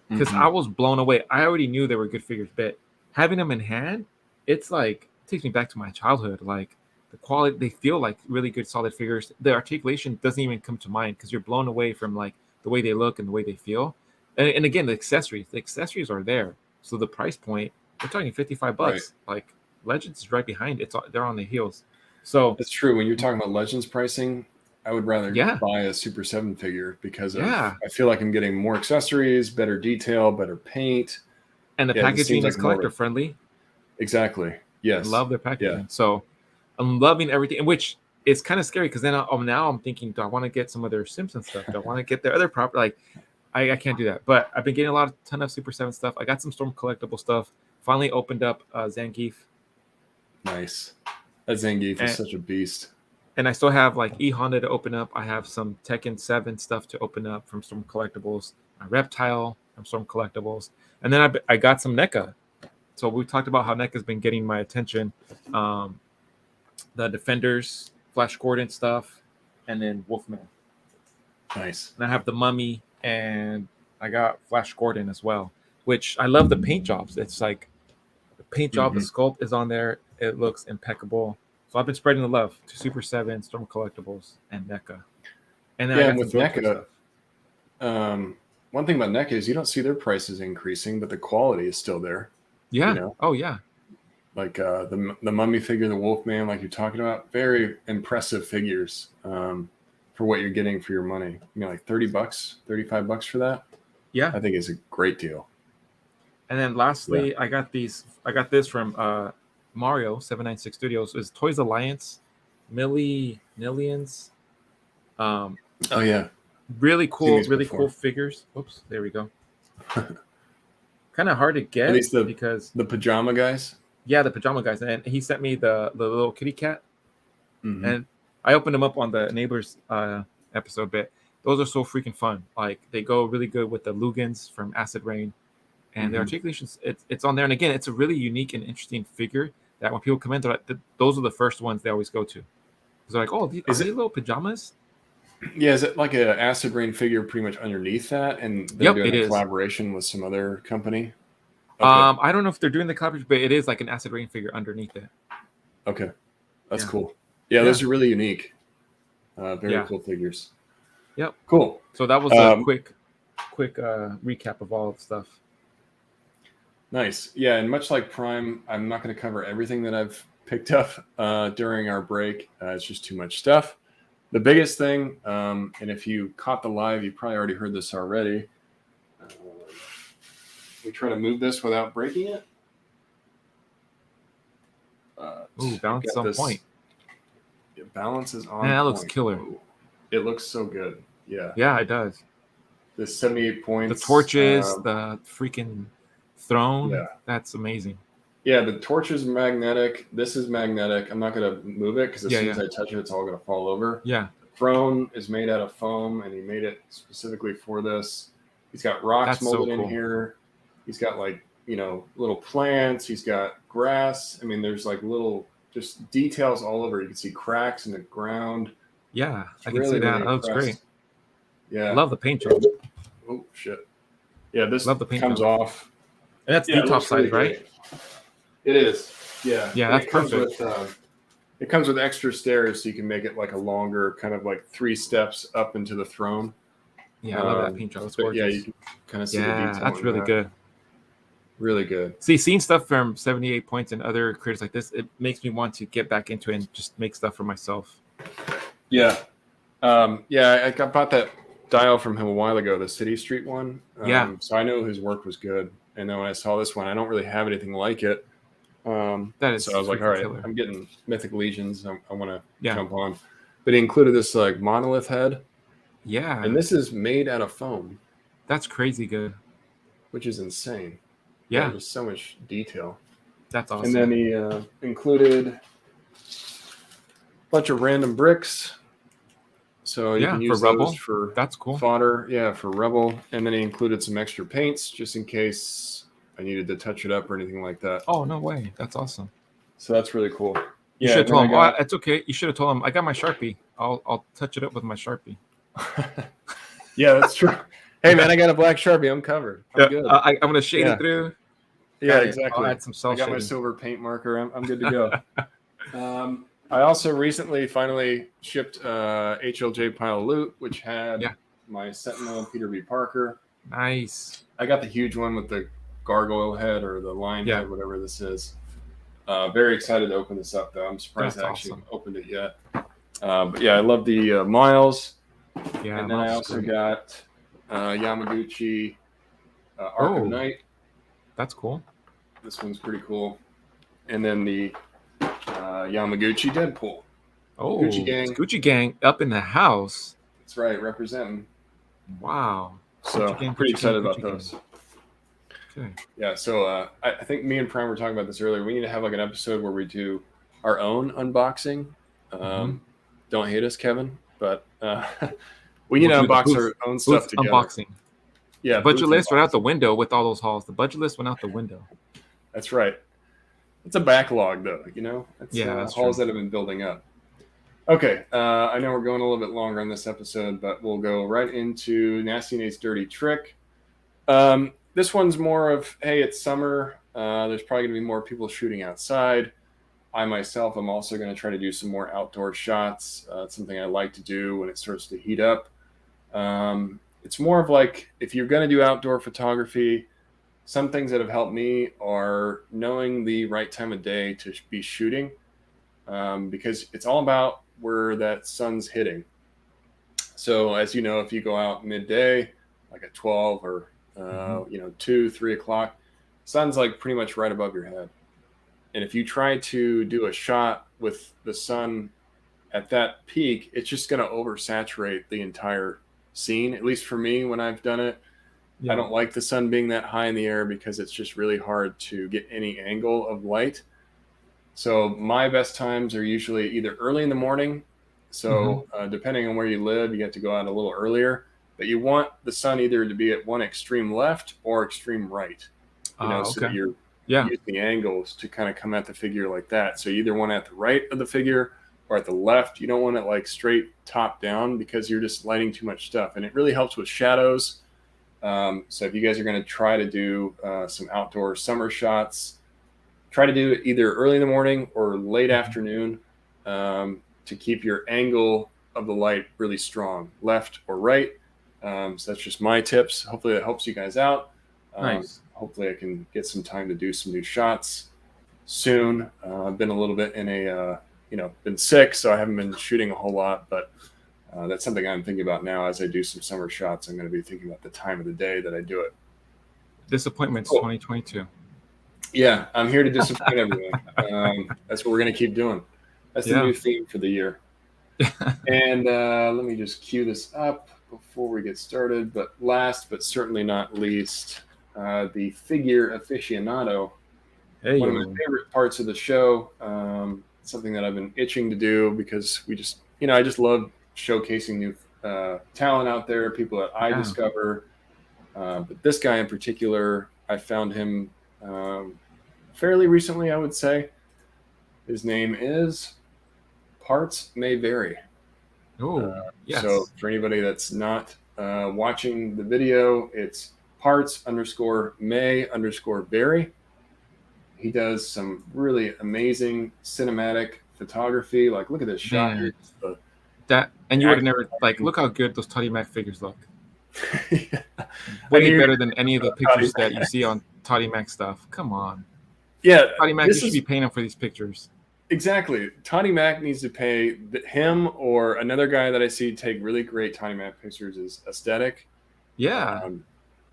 Because I was blown away. I already knew they were good figures, but having them in hand, it's like, it takes me back to my childhood. Like the quality, they feel like really good, solid figures. The articulation doesn't even come to mind because you're blown away from like the way they look and the way they feel. And again, the accessories are there. So the price point, we're talking $55. Right. Like Legends is right behind it. They're on the heels. So that's true. When you're talking about Legends pricing, I would rather Yeah. buy a Super 7 figure because Yeah. I feel like I'm getting more accessories, better detail, better paint. And the Yeah, it just seems packaging is like more of collector a- friendly. Exactly. Yes. Love their packaging. So I'm loving everything, which is kind of scary because then now I'm thinking, do I want to get some of their Simpsons stuff? Do I want to get their other property? Like, I can't do that. But I've been getting a ton of Super 7 stuff. I got some Storm collectible stuff. Finally opened up Zangief. Nice. That Zangief is such a beast. And I still have like E-Honda to open up. I have some Tekken 7 stuff to open up from Storm Collectibles. My Reptile from Storm Collectibles. And then I got some NECA. So we talked about how NECA's been getting my attention. The Defenders, Flash Gordon stuff, and then Wolfman. Nice. And I have the Mummy, and I got Flash Gordon as well, which I love the paint jobs. It's like the paint job, the sculpt is on there. It looks impeccable. So I've been spreading the love to Super 7, Storm Collectibles, and NECA. And then I got with some NECA stuff. One thing about NECA is you don't see their prices increasing, but the quality is still there. Yeah. You know? Oh, yeah. Like the Mummy figure, the Wolfman, like you're talking about, very impressive figures for what you're getting for your money. You know, like $30, $35 for that. Yeah. I think it's a great deal. And then lastly, I got this from Mario 796 Studios. Is Toys Alliance Millions. Oh yeah. Really cool figures. Oops, there we go. Kind of hard to get because the pajama guys. Yeah, the pajama guys, and he sent me the little kitty cat, and I opened them up on the Neighbors episode bit. Those are so freaking fun. Like they go really good with the Lugans from Acid Rain, and the articulations. It's on there, and again, it's a really unique and interesting figure that when people come in, those are the first ones they always go to. Because they're like, oh, are these little pajamas? Yeah, is it like an Acid Rain figure pretty much underneath that? And they're doing a collaboration with some other company? Okay. I don't know if they're doing the collaboration, but it is like an Acid Rain figure underneath it. Okay. That's cool. Yeah, those are really unique. Very cool figures. Yep. Cool. So that was a quick recap of all the stuff. Nice. Yeah, and much like Prime, I'm not going to cover everything that I've picked up during our break. It's just too much stuff. The biggest thing, and if you caught the live, you probably already heard this already. We try to move this without breaking it. Ooh, balance on point. Yeah, balance is on. Man, that looks killer. Ooh, it looks so good. Yeah. Yeah, it does. The 78 points. The torches, the freaking throne. Yeah. That's amazing. Yeah, the torch is magnetic. This is magnetic. I'm not going to move it because as soon as I touch it, it's all going to fall over. Yeah. The throne is made out of foam, and he made it specifically for this. He's got rocks molded in here. He's got little plants. He's got grass. I mean, there's like little just details all over. You can see cracks in the ground. Yeah, I can see that. That looks great. Yeah. I love the paint job. Oh, shit. Yeah, this love the paint comes job. off. And that's the top side, right? It is. Yeah. Yeah, that's perfect. It comes with extra stairs, so you can make it like a longer, kind of like 3 steps up into the throne. Yeah, I love that paint job. It's gorgeous. Yeah, you can kind of see the detail. That's really good. Really good. See, seeing stuff from 78 points and other creators like this, it makes me want to get back into it and just make stuff for myself. Yeah. I bought that dial from him a while ago, the City Street one. So I know his work was good. And then when I saw this one, I don't really have anything like it. So I was like, all right, I'm getting Mythic Legions. I want to jump on. But he included this like monolith head. Yeah. And this is made out of foam. That's crazy good. Which is insane. Yeah. There's so much detail. That's awesome. And then he included a bunch of random bricks. So you can use those for that's cool. Fodder. Yeah, for Rebel. And then he included some extra paints just in case I needed to touch it up or anything like that. Oh, no way. That's awesome. So that's really cool. You should have told him, it's okay. You should have told him, I got my Sharpie. I'll touch it up with my Sharpie. Yeah, that's true. Hey, man, I got a black Sharpie. I'm covered. I'm good. I'm going to shade it through. Yeah, exactly. I'll add some cell I got shading. my silver paint marker. I'm good to go. I also finally shipped HLJ Pile of Loot, which had my Sentinel Peter B. Parker. Nice. I got the huge one with the gargoyle head or the lion head, whatever this is. Very excited to open this up, though. I'm surprised I actually opened it yet. But yeah, I love the Miles. Yeah, And then I Miles is also great. got Yamaguchi Arkham Knight. That's cool. This one's pretty cool. And then the Yamaguchi Deadpool. Oh, Gucci Gang. it's Gucci Gang up in the house. That's right, representing. Wow. So Gucci Gang, pretty Gucci Gang, excited about Gucci those. Gang. Okay. Yeah, so I think me and Prime were talking about this earlier. We need to have like an episode where we do our own unboxing. Don't hate us, Kevin, but we need to We'll do the unbox our own stuff together. Unboxing. Yeah, the budget list went unboxing. out the window with all those hauls. The budget list went out the window. That's right. It's a backlog, though. It's that's hauls true. that have been building up. Okay, I know we're going a little bit longer on this episode, but we'll go right into Nasty Nate's Dirty Trick. This one's more of, hey, it's summer. There's probably going to be more people shooting outside. I myself am also going to try to do some more outdoor shots. It's something I like to do when it starts to heat up. It's more of like, if you're going to do outdoor photography, some things that have helped me are knowing the right time of day to be shooting, because it's all about where that sun's hitting. So as you know, if you go out midday, like at 12 or 2, 3 o'clock, sun's like pretty much right above your head. And if you try to do a shot with the sun at that peak, it's just going to oversaturate the entire scene. At least for me, when I've done it, I don't like the sun being that high in the air because it's just really hard to get any angle of light. So my best times are usually either early in the morning. So depending on where you live, you get to go out a little earlier. But you want the sun either to be at one extreme left or extreme right, so that you're using the angles to kind of come at the figure like that. So you either want it at the right of the figure or at the left. You don't want it like straight top down because you're just lighting too much stuff. And it really helps with shadows. So if you guys are going to try to do some outdoor summer shots, try to do it either early in the morning or late afternoon to keep your angle of the light really strong, left or right. So that's just my tips. Hopefully that helps you guys out. Nice. Hopefully I can get some time to do some new shots soon. I've been a little bit in been sick, so I haven't been shooting a whole lot, but that's something I'm thinking about now as I do some summer shots. I'm going to be thinking about the time of the day that I do it. Disappointments 2022. Yeah, I'm here to disappoint everyone. That's what we're going to keep doing. That's the new theme for the year. And let me just cue this up before we get started. But last but certainly not least, the Figure Aficionado. One of my favorite parts of the show. Something that I've been itching to do because I just love showcasing new talent out there, people that I discover. But this guy in particular, I found him fairly recently, I would say. His name is Parts May Vary. Yes. So for anybody that's not watching the video, it's parts_may_vary. He does some really amazing cinematic photography. Like, look at this shot here. And you would have never, look how good those Toddy Mac figures look. Way better than any of the pictures that you see on Toddy Mac stuff. Come on. Yeah. Toddy Mac, you should be paying him for these pictures. Exactly. Toddy Mac needs to pay him, or another guy that I see take really great Toddy Mac pictures is Aesthetic. Yeah.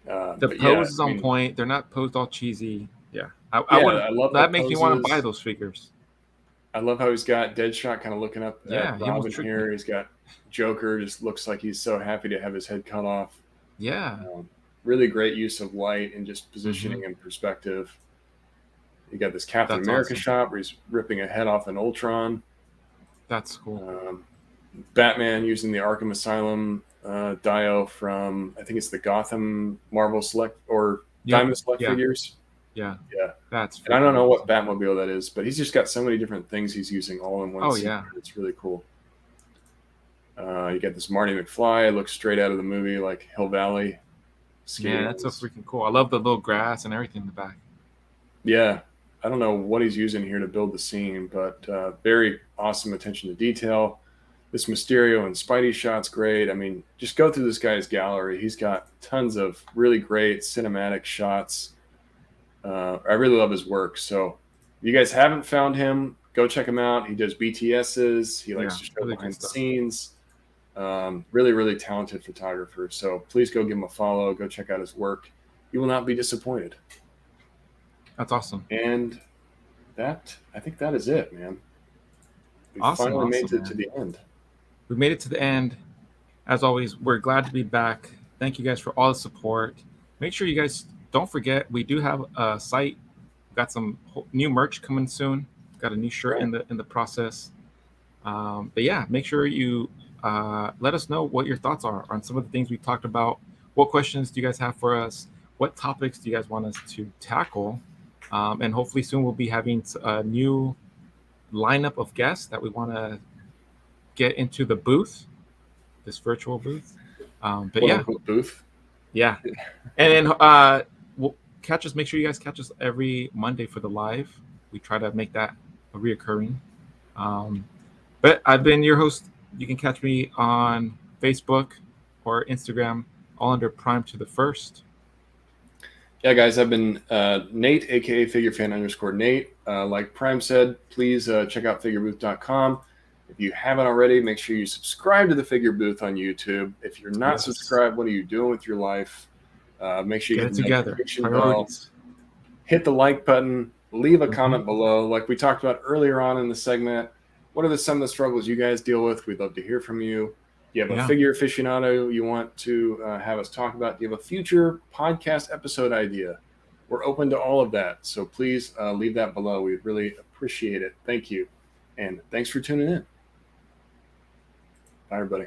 The pose is on point. They're not posed all cheesy. Yeah. I love that. Makes me want to buy those figures. I love how he's got Deadshot kind of looking up at Robin here. He's got Joker, just looks like he's so happy to have his head cut off. Yeah. Really great use of light and just positioning and perspective. You got this Captain America shot where he's ripping a head off an Ultron. That's cool. Batman using the Arkham Asylum Dio from, I think it's the Gotham Marvel Select or Diamond Select figures. Yeah. And I don't know what Batmobile that is, but he's just got so many different things he's using all in one scene. Yeah. It's really cool. You got this Marty McFly, looks straight out of the movie, like Hill Valley. Yeah, that's so freaking cool. I love the little grass and everything in the back. Yeah. I don't know what he's using here to build the scene, but very awesome attention to detail. This Mysterio and Spidey shot's great. I mean, just go through this guy's gallery. He's got tons of really great cinematic shots. I really love his work. So if you guys haven't found him, go check him out. He does BTSs. He likes to show really behind good the stuff. scenes. Really, really talented photographer. So please go give him a follow. Go check out his work. You will not be disappointed. That's awesome. And I think that is it, man. We finally made it to the end. We made it to the end. As always, we're glad to be back. Thank you guys for all the support. Make sure you guys don't forget, we do have a site. We've got some new merch coming soon. We've got a new shirt in the process. But yeah, make sure you let us know what your thoughts are on some of the things we talked about. What questions do you guys have for us? What topics do you guys want us to tackle? And hopefully soon we'll be having a new lineup of guests that we want to get into the booth, this virtual booth. But yeah, booth. Yeah. And then we'll catch us. Make sure you guys catch us every Monday for the live. We try to make that a reoccurring. But I've been your host. You can catch me on Facebook or Instagram, all under Prime to the First. Yeah, guys, I've been Nate, aka FigureFan_Nate. Like Prime said, please check out figurebooth.com. If you haven't already, make sure you subscribe to the Figure Booth on YouTube. If you're not subscribed, what are you doing with your life? Make sure you get it together. Priorities. Hit the like button. Leave a comment below. Like we talked about earlier on in the segment, what are some of the struggles you guys deal with? We'd love to hear from you. Do you have a figure aficionado you want to have us talk about? Do you have a future podcast episode idea? We're open to all of that. So please leave that below. We'd really appreciate it. Thank you. And thanks for tuning in. Bye, everybody.